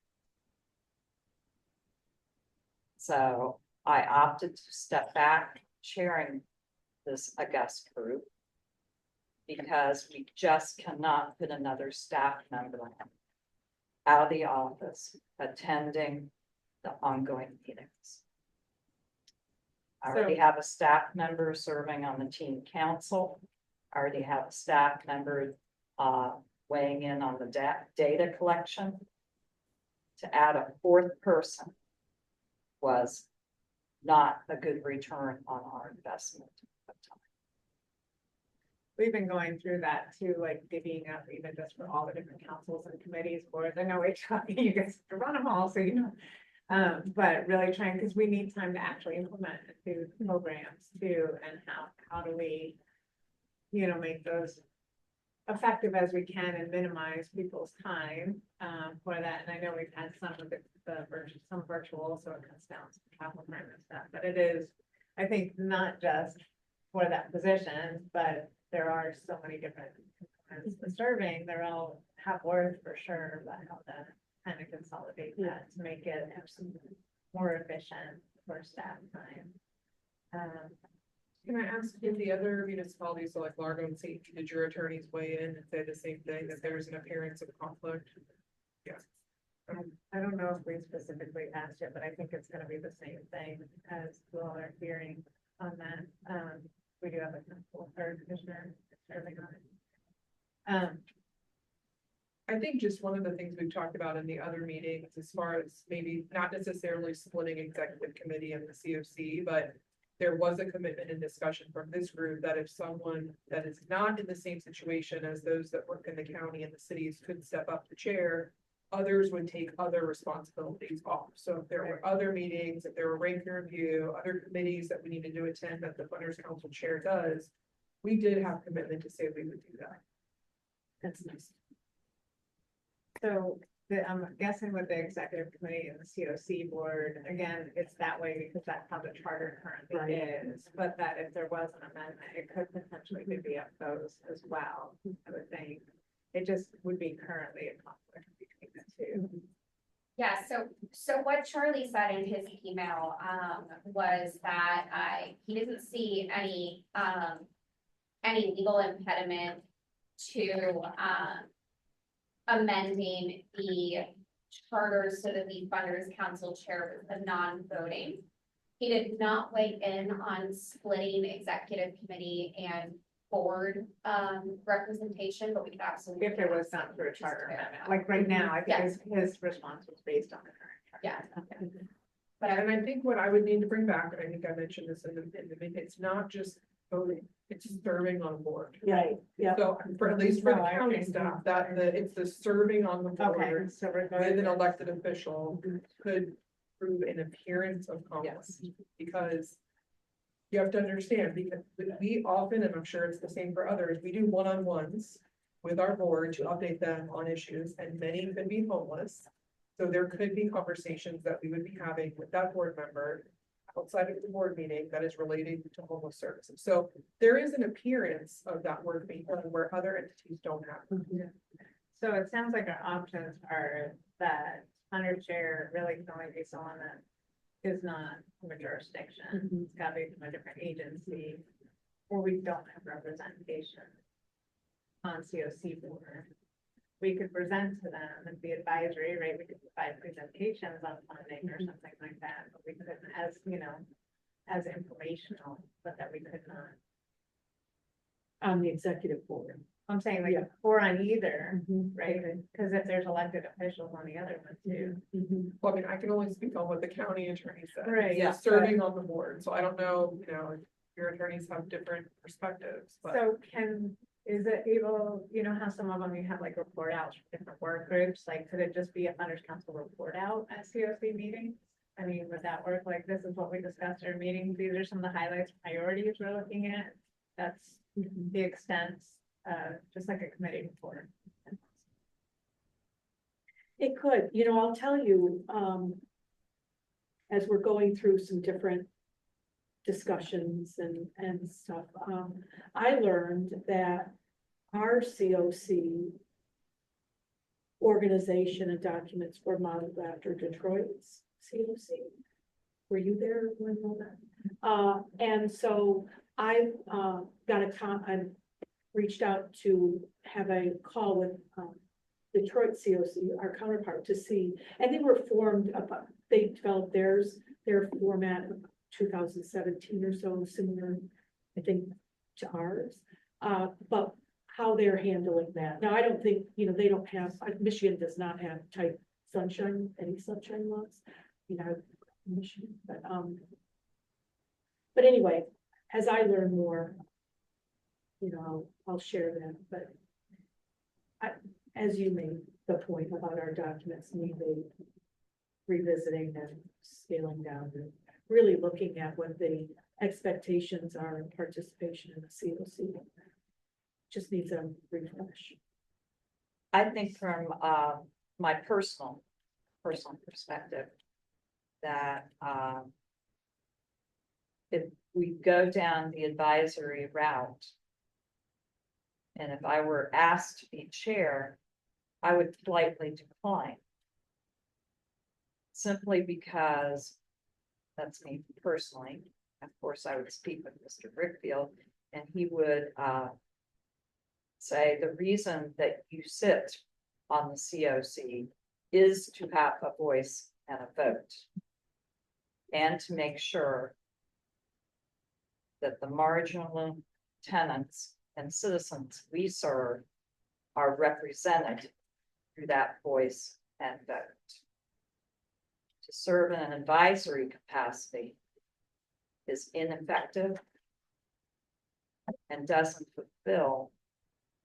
So I opted to step back chairing this august group because we just cannot put another staff member out of the office attending the ongoing meetings. I already have a staff member serving on the teen council. I already have a staff member weighing in on the data collection. To add a fourth person was not a good return on our investment of time. We've been going through that too, like divvying up even just for all the different councils and committees, boards. I know you guys have to run them all, so you know. But really trying, because we need time to actually implement the programs too, and how do we, make those effective as we can and minimize people's time for that. And I know we've had some of some virtual, so it cuts down some travel time and stuff. But it is, I think, not just for that position, but there are so many different components to serving. They're all have worth for sure, but how to kind of consolidate that to make it more efficient for staff time. Can I ask if the other municipalities, so like Largo and St. did your attorneys weigh in and say the same thing, that there's an appearance of conflict? Yes. I don't know if we specifically asked it, but I think it's gonna be the same thing as you all are hearing on that. We do have a council or commissioner serving on it. I think just one of the things we've talked about in the other meetings, as far as maybe not necessarily splitting executive committee and the COC, but there was a commitment and discussion from this group that if someone that is not in the same situation as those that work in the county and the cities could step up to chair, others would take other responsibilities off. So if there were other meetings, if there were ranking review, other committees that we needed to attend that the Funders Council chair does, we did have commitment to say we would do that. that's nice. So I'm guessing with the executive committee and the COC board, again, it's that way because that's how the charter currently is. But that if there was an amendment, it could potentially be up those as well, I would think. It just would be currently a conflict between the two. Yeah, so what Charlie said in his email, was that, he doesn't see any legal impediment to, amending the charter so that the Funders Council chair was a non-voting. He did not weigh in on splitting executive committee and board, representation, but we could absolutely. If there was not through a charter amendment, like right now, I think his response was based on the current charter. Yeah. But and I think what I would need to bring back, and I think I mentioned this in the it's not just voting, it's serving on board. Right, yeah. So for at least for the county staff, it's the serving on the Okay, board so with an elected official could prove an appearance of conflict. Because you have to understand, because we often, and I'm sure it's the same for others, we do one-on-ones with our board to update them on issues, and many could be homeless. So there could be conversations that we would be having with that board member outside of the board meeting that is related to homeless services. So there is an appearance of that work being done where other entities don't have. So it sounds like our options are that under chair really can only be someone that is not from a jurisdiction. It's gotta be from a different agency, or we don't have representation on COC board. We could present to them and be advisory, right? We could provide presentations on funding or something like that, but we couldn't, as you know, as informational, but that we could not. On the executive board. I'm saying like, Yeah. or on either, right? Okay. Because if there's elected officials on the other one too. Well, I mean, I can only speak on what the county attorney said. Right, He's yeah. serving on the board, so I don't know, you know, if your attorneys have different perspectives, but. So is it able, you know how some of them you have like report outs from different work groups, like could it just be a funders council report out at COC meetings? I mean, would that work? Like, this is what we discussed at our meetings. These are some of the highlights, priorities we're looking at. That's the extent, just like a committee report. It could, you know, I'll tell you, as we're going through some different discussions and stuff, I learned that our COC organization and documents were modeled after Detroit's COC. Were you there when all that? And so I've got I reached out to have a call with Detroit COC, our counterpart, to see, and they were formed about, they developed their format 2017 or so, similar, I think, to ours. But how they're handling that. Now, I don't think, you know, they don't have, Michigan does not have type sunshine, any sunshine laws, you know, Michigan, but anyway, as I learn more, you know, I'll share that, but as you made the point about our documents needing revisiting and scaling down and really looking at what the expectations are in participation in the COC. Just needs a refresh. I think from my personal perspective, that if we go down the advisory route, and if I were asked to be chair, I would politely decline. Simply because that's me personally. Of course, I would speak with Mr. Brickfield, and he would say the reason that you sit on the COC is to have a voice and a vote, and to make sure that the marginal tenants and citizens we serve are represented through that voice and vote. To serve in an advisory capacity is ineffective and doesn't fulfill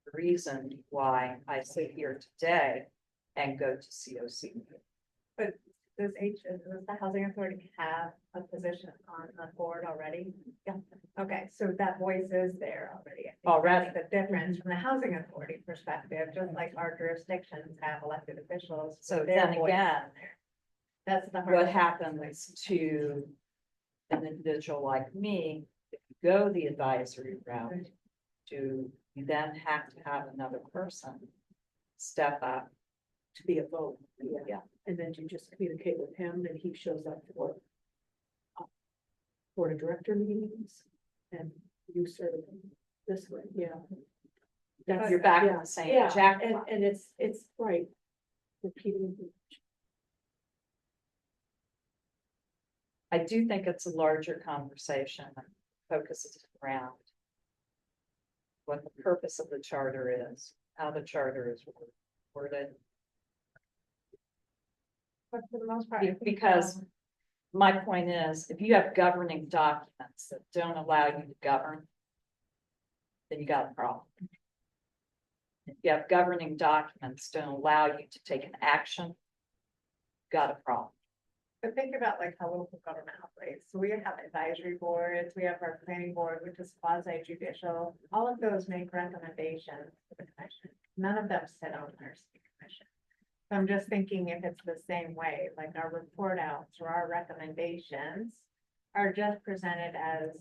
the reason why I sit here today and go to COC. But does the housing authority have a position on the board already? Yeah. Okay, so that voice is there already. I think Already. that's the difference from the housing authority perspective, just like our jurisdictions have elected officials. So their then voice again, is there. That's the hard. what happens to an individual like me, if you go the advisory route, do you then have to have another person step up? To be a vote. Yeah. And then you just communicate with him and he shows up for board of director meetings and you serve this way, yeah. That's, You're back in yeah, the same yeah, jackpot. and it's right. Repeating. I do think it's a larger conversation that focuses around what the purpose of the charter is, how the charter is worded. But for the most part, I think, Because my point is, if you have governing documents that don't allow you to govern, then you got a problem. If you have governing documents don't allow you to take an action, got a problem. But think about like how local government operates. So we have advisory boards, we have our planning board, which is quasi judicial. All of those make recommendations to the commission. None of them sit on our city commission. So I'm just thinking if it's the same way, like our report outs or our recommendations, are just presented as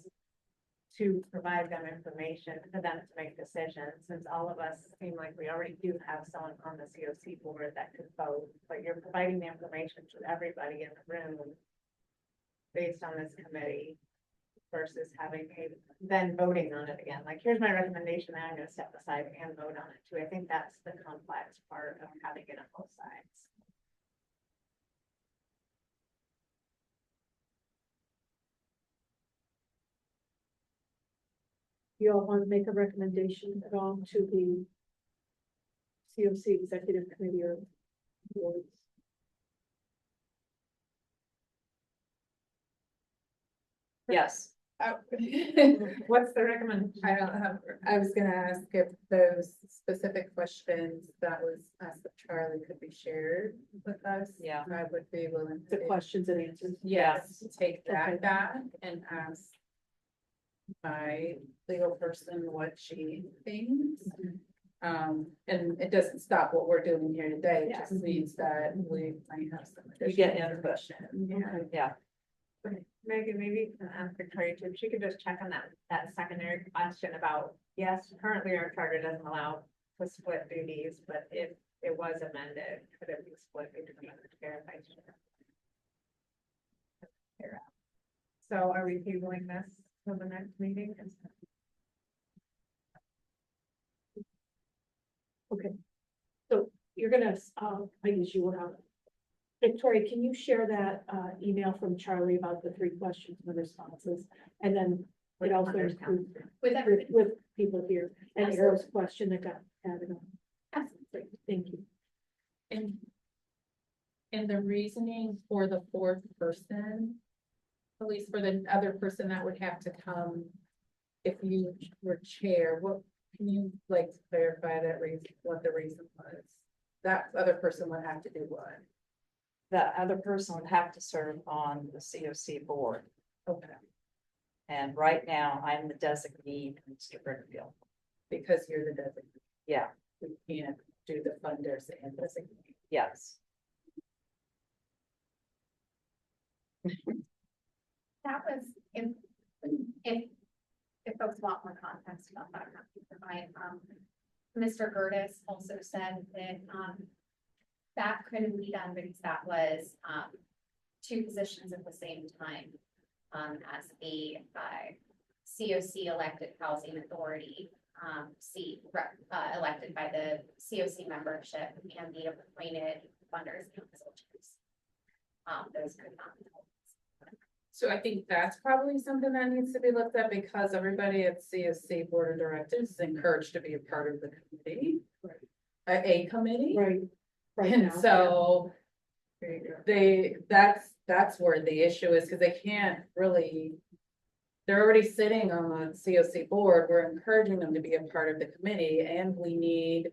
to provide them information for them to make decisions, since all of us seem like we already do have someone on the CoC board that could vote, but you're providing the information to everybody in the room based on this committee versus having then voting on it again. Like, here's my recommendation, and I'm gonna step aside and vote on it too. I think that's the complex part of having it on both sides. You all want to make a recommendation at all to the CoC Executive Committee or boards? Yes. What's the recommendation? I don't have, I was gonna ask if those specific questions that was asked of Charlie could be shared with us. Yeah. I would be willing The to, questions and answers? yes, take Okay. that back and ask my legal person what she thinks. And it doesn't stop what we're doing here today, it just means that we might have some You get additional input. information. Yeah. Megan, maybe you can ask Victoria too, if she could just check on that secondary question about, yes, currently our charter doesn't allow to split duties, but if it was amended, could it be split between the chair and vice chair? So are we tabling this till the next meeting? Okay. So you're gonna, I use you out. Victoria, can you share that email from Charlie about the 3 questions and the responses? And then it also includes With everybody. with people here and Absolutely. Errol's question that got added on. Absolutely. Thank you. And the reasoning for the 4th person, at least for the other person that would have to come, if you were chair, what, can you like clarify that reason, what the reason was? That other person would have to do what? The other person would have to serve on the CoC board. Okay, And right now, I'm the designee, for Mr. Brickfield. because you're the designee, Yeah, we can't do the funders and designee. yes. That was, if folks want more context about that, I'm happy to provide. Mr. Gertis also said that, that couldn't be done because that was, 2 positions at the same time. As a, CoC elected housing authority, seat, elected by the CoC membership and the appointed funders council chiefs. Those could not be held. So I think that's probably something that needs to be looked at because everybody at CSC Board of Directors is encouraged to be a part of the committee. A committee. Right. Right And now. so that's where the issue is, because they can't really. They're already sitting on the COC board. We're encouraging them to be a part of the committee and we need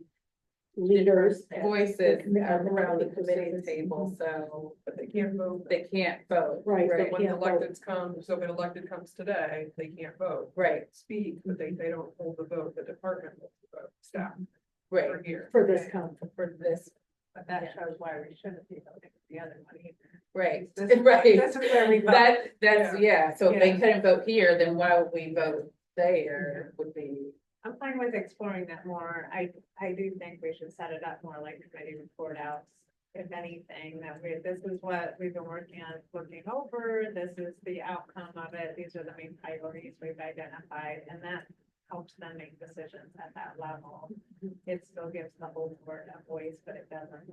Leaders. at the voices committee- around the committee voices. table, so But they can't vote. they can't vote. Right. So They when can't vote. electeds come, so if an elected comes today, they can't vote. Right, Speak, but they don't hold the vote, the department holds the vote, staff right, are here. For this conference. for this, But that shows why we shouldn't be voting for the other one either. right, This is- right. This is where we vote. That's, yeah, so if they Yeah. couldn't vote here, then why would we vote there would be, I'm fine with exploring that more. I do think we should set it up more like committee report outs. If anything, that this is what we've been working on, looking over, this is the outcome of it, these are the main priorities we've identified, and that helps them make decisions at that level. It still gives the whole board a voice, but it doesn't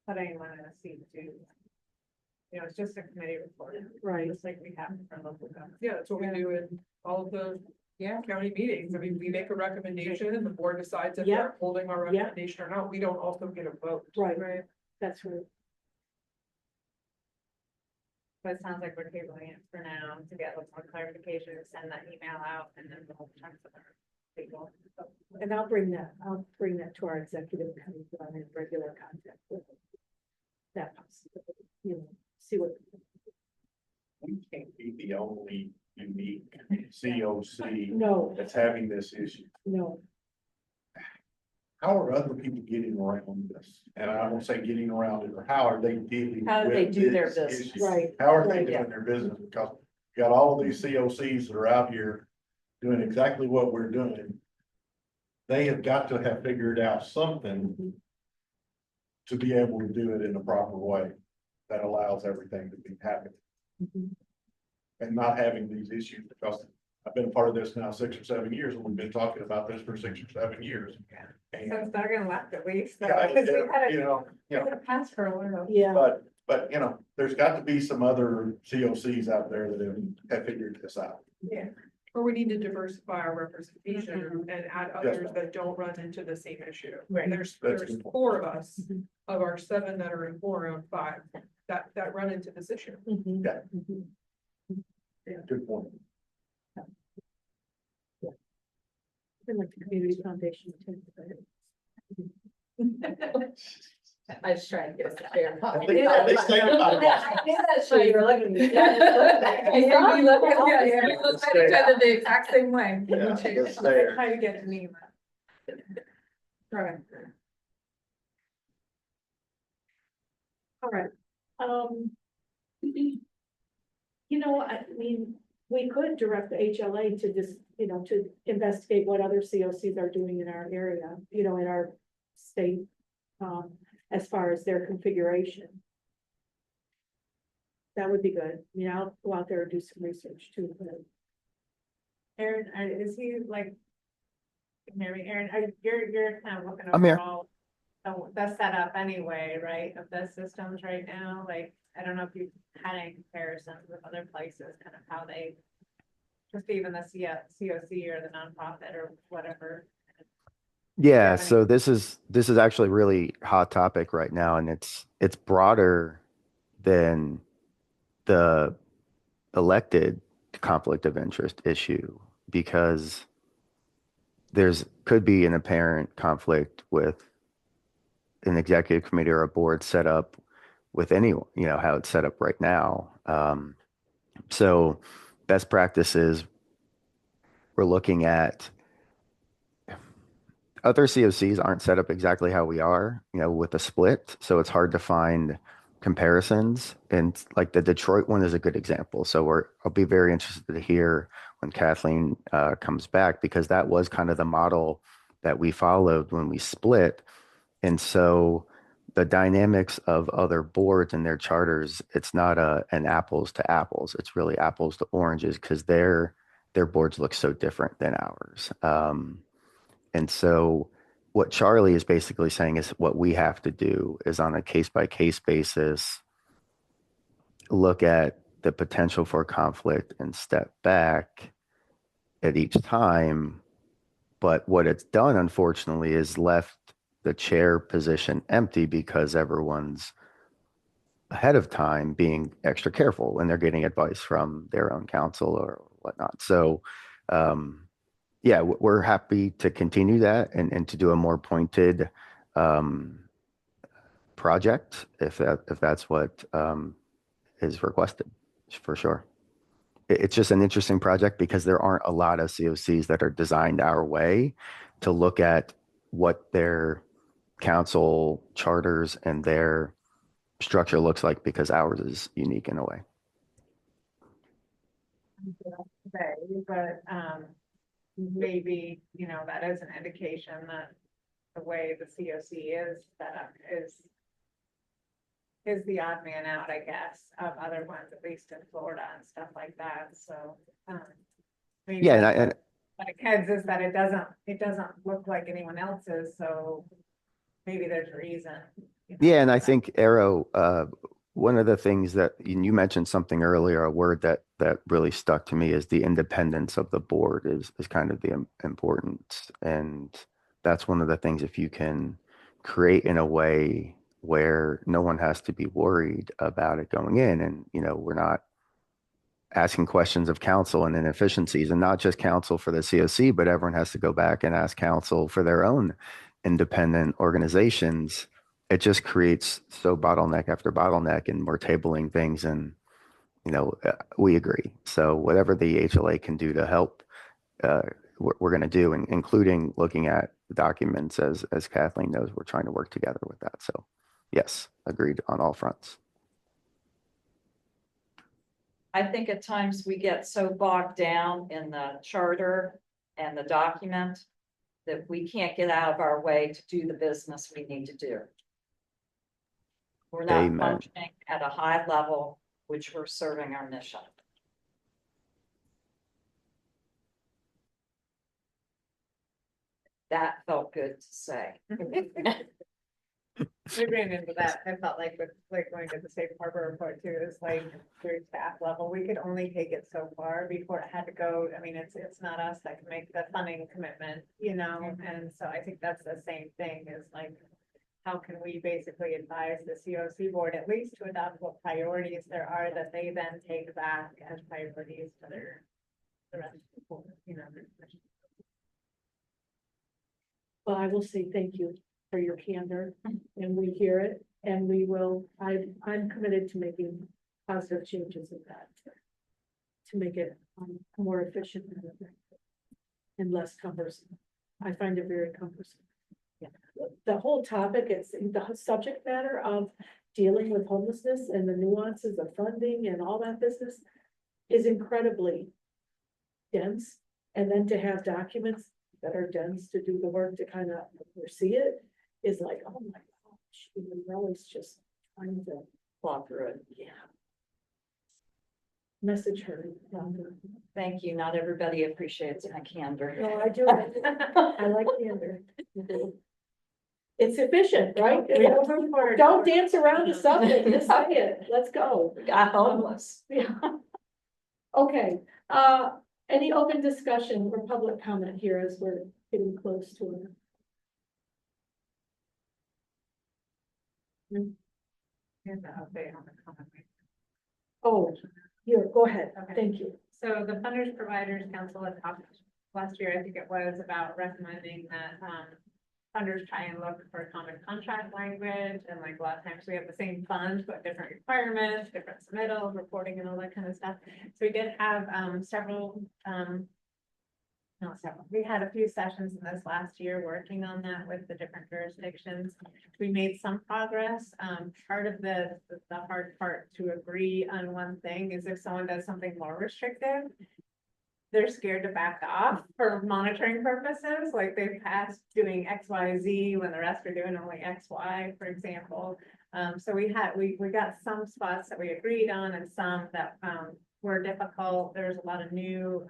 put anyone in a seat to, you know, it's just a committee report. Right. Just like we have for local government. Yeah, that's what we do in all of the yeah. county meetings. I mean, we make a recommendation and the board decides if Yeah. they're holding our Yeah. recommendation or not. We don't also get a vote. Right. Right. That's right. But it sounds like we're tabling it for now to get a little more clarification, send that email out, and then we'll check with our people. And I'll bring that to our executive committee, so I'm in regular contact with that possibility, you know, see what. We can't be the only unique COC No, that's having this issue. no, How are other people getting around this? And I won't say getting around it, or how are they dealing? How do they with do their this business? issue? Right, How are they right. doing their business? Because got all of these COCs that are out here doing exactly what we're doing. They have got to have figured out something to be able to do it in a proper way that allows everything to be happening. And not having these issues, because I've been a part of this now 6 or 7 years, and we've been talking about this for 6 or 7 years. And, So it's not gonna last at least. So, yeah, because we had you it, know, we had it pass for a while. Yeah, but, you know, there's got to be some other COCs out there that have figured this out. Yeah. Or we need to diversify our representation and add others that don't run into the same issue. Right. There's That's a good point. 4 of us, of our 7 that are in forum, 5, that run into this issue. mhm, Yeah. mhm. Good point. Been like the community foundation. too, but- I was trying to get us to share. I think- I think stay on top. I knew that show you were looking. Yeah, we look at each other the exact same way. Yeah, it's there. Try to get to me. Right. All right, you know, I mean, we could direct the HLA to just, you know, to investigate what other COCs are doing in our area, you know, in our state, as far as their configuration. That would be good. I mean, I'll go out there and do some research too, but Aaron, is he like? Maybe Aaron, you're kind of looking I'm here. overall. The setup anyway, right, of the systems right now, like, I don't know if you've had any comparisons with other places, kind of how they. Just even the COC or the nonprofit or whatever. Yeah, Yeah. so this is actually really hot topic right now, and it's broader than the elected conflict of interest issue, because could be an apparent conflict with an executive committee or a board set up with any, you know, how it's set up right now. So best practices, we're looking at other COCs aren't set up exactly how we are, you know, with a split. So it's hard to find comparisons. And like the Detroit one is a good example. So I'll be very interested to hear when Kathleen comes back, because that was kind of the model that we followed when we split. And so the dynamics of other boards and their charters, it's not an apples to apples. It's really apples to oranges, because their boards look so different than ours. And so what Charlie is basically saying is what we have to do is on a case by case basis, look at the potential for conflict and step back at each time. But what it's done, unfortunately, is left the chair position empty, because everyone's ahead of time being extra careful when they're getting advice from their own counsel or whatnot. So, yeah, we're happy to continue that and to do a more pointed project if that's what is requested, for sure. It's just an interesting project because there aren't a lot of COCs that are designed our way to look at what their council charters and their structure looks like, because ours is unique in a way. But maybe, you know, that is an indication that the way the COC is set up is the odd man out, I guess, of other ones, at least in Florida and stuff like that, so. Maybe Yeah, that's and what it kids is that it doesn't look like anyone else's, so maybe there's a reason. You know, yeah, and I think Arrow, one of the things that you mentioned something earlier, a word that really stuck to me is the independence of the board is kind of the importance. And that's one of the things, if you can create in a way where no one has to be worried about it going in, and, you know, we're not asking questions of council and inefficiencies, and not just council for the COC, but everyone has to go back and ask council for their own independent organizations. It just creates so bottleneck after bottleneck, and we're tabling things, and, you know, we agree. So whatever the HLA can do to help, we're going to do, including looking at the documents, as Kathleen knows, we're trying to work together with that. So yes, agreed on all fronts. I think at times we get so bogged down in the charter and the document that we can't get out of our way to do the business we need to do. We're not Amen. functioning at a high level, which we're serving our mission. That felt good to say. We ran into that, I felt like with, like going to the safe harbor report too, is like through staff level, we could only take it so far before it had to go, I mean, it's not us that can make the funding commitment, you know, and so I think that's the same thing, is like, how can we basically advise the CoC board at least to adopt what priorities there are that they then take back as priorities for their, the rest of the board, you know. Well, I will say thank you for your candor, and we hear it, and we will, I'm committed to making positive changes in that. To make it more efficient and less cumbersome. I find it very cumbersome. Yeah, the whole topic, it's the subject matter of dealing with homelessness and the nuances of funding and all that business is incredibly dense. And then to have documents that are dense to do the work to kind of oversee it is like, oh my gosh, we're always just trying to Walk through it. yeah. Message her. Thank you. Not everybody appreciates my candor. No, I do. I like candor. It's efficient, right? Don't dance around the subject, just say it. Let's go. Got homeless. Yeah. Okay, any open discussion or public comment here as we're getting close to it? Here's the update on the comment. Oh, here, go ahead. Okay. Thank you. So the Funders Providers Council had talked last year, I think it was, about recommending that, funders try and look for common contract language, and like a lot of times we have the same funds, but different requirements, different submittals, reporting and all that kind of stuff. So we did have, we had a few sessions in this last year working on that with the different jurisdictions. We made some progress. Part of the hard part to agree on one thing is if someone does something more restrictive, they're scared to back off for monitoring purposes, like they've passed doing X, Y, Z when the rest are doing only X, Y, for example. So we got some spots that we agreed on and some that were difficult. There's a lot of new,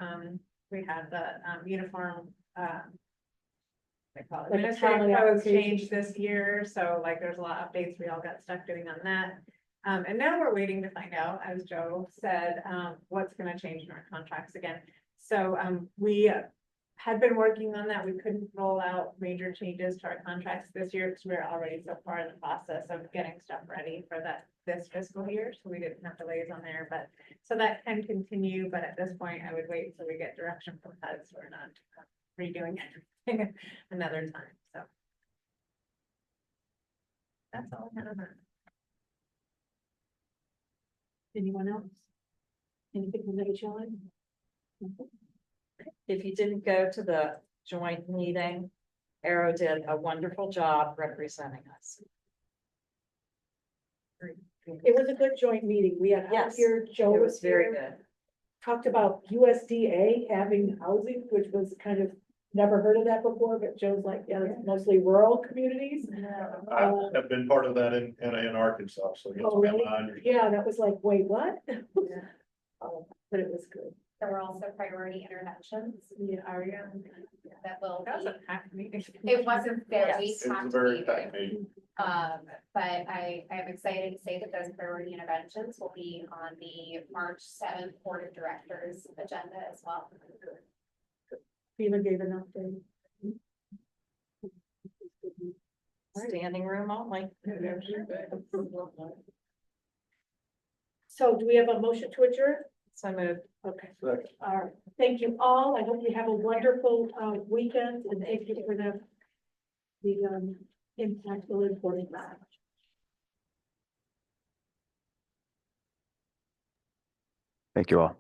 we had the uniform, they call it, Like administrative HLA codes application. changed this year, so like there's a lot of updates, we all got stuck doing on that. And now we're waiting to find out, as Joe said, what's gonna change in our contracts again. So we had been working on that. We couldn't roll out major changes to our contracts this year because we're already so far in the process of getting stuff ready for this fiscal year. So we didn't have delays on there, but so that can continue. But at this point, I would wait until we get direction from HUD, so we're not redoing everything another time. So that's all I have. Anyone else? Anything from the HLA? If you didn't go to the joint meeting, Arrow did a wonderful job representing us. It was a good joint meeting. We had out Yes, here, Joe It was was very here, good. talked about USDA having housing, which was kind of, never heard of that before, but Joe's like, yeah, it's mostly rural communities. I have been part of that in Arkansas, so yes, Oh, really? I understand. Yeah, that was like, wait, what? But it was good. There were also priority interventions. Yeah. That will That was be, a packed meeting. it wasn't very It was a packed very meeting. tight meeting. But I am excited to say that those priority interventions will be on the March 7th Board of Directors agenda as well. FEMA gave an update. Standing room only. So do we have a motion to adjourn? So moved. Okay, Second. all right. Thank you all. I hope you have a wonderful weekend, and thank you for the impactful reporting. Thank you all.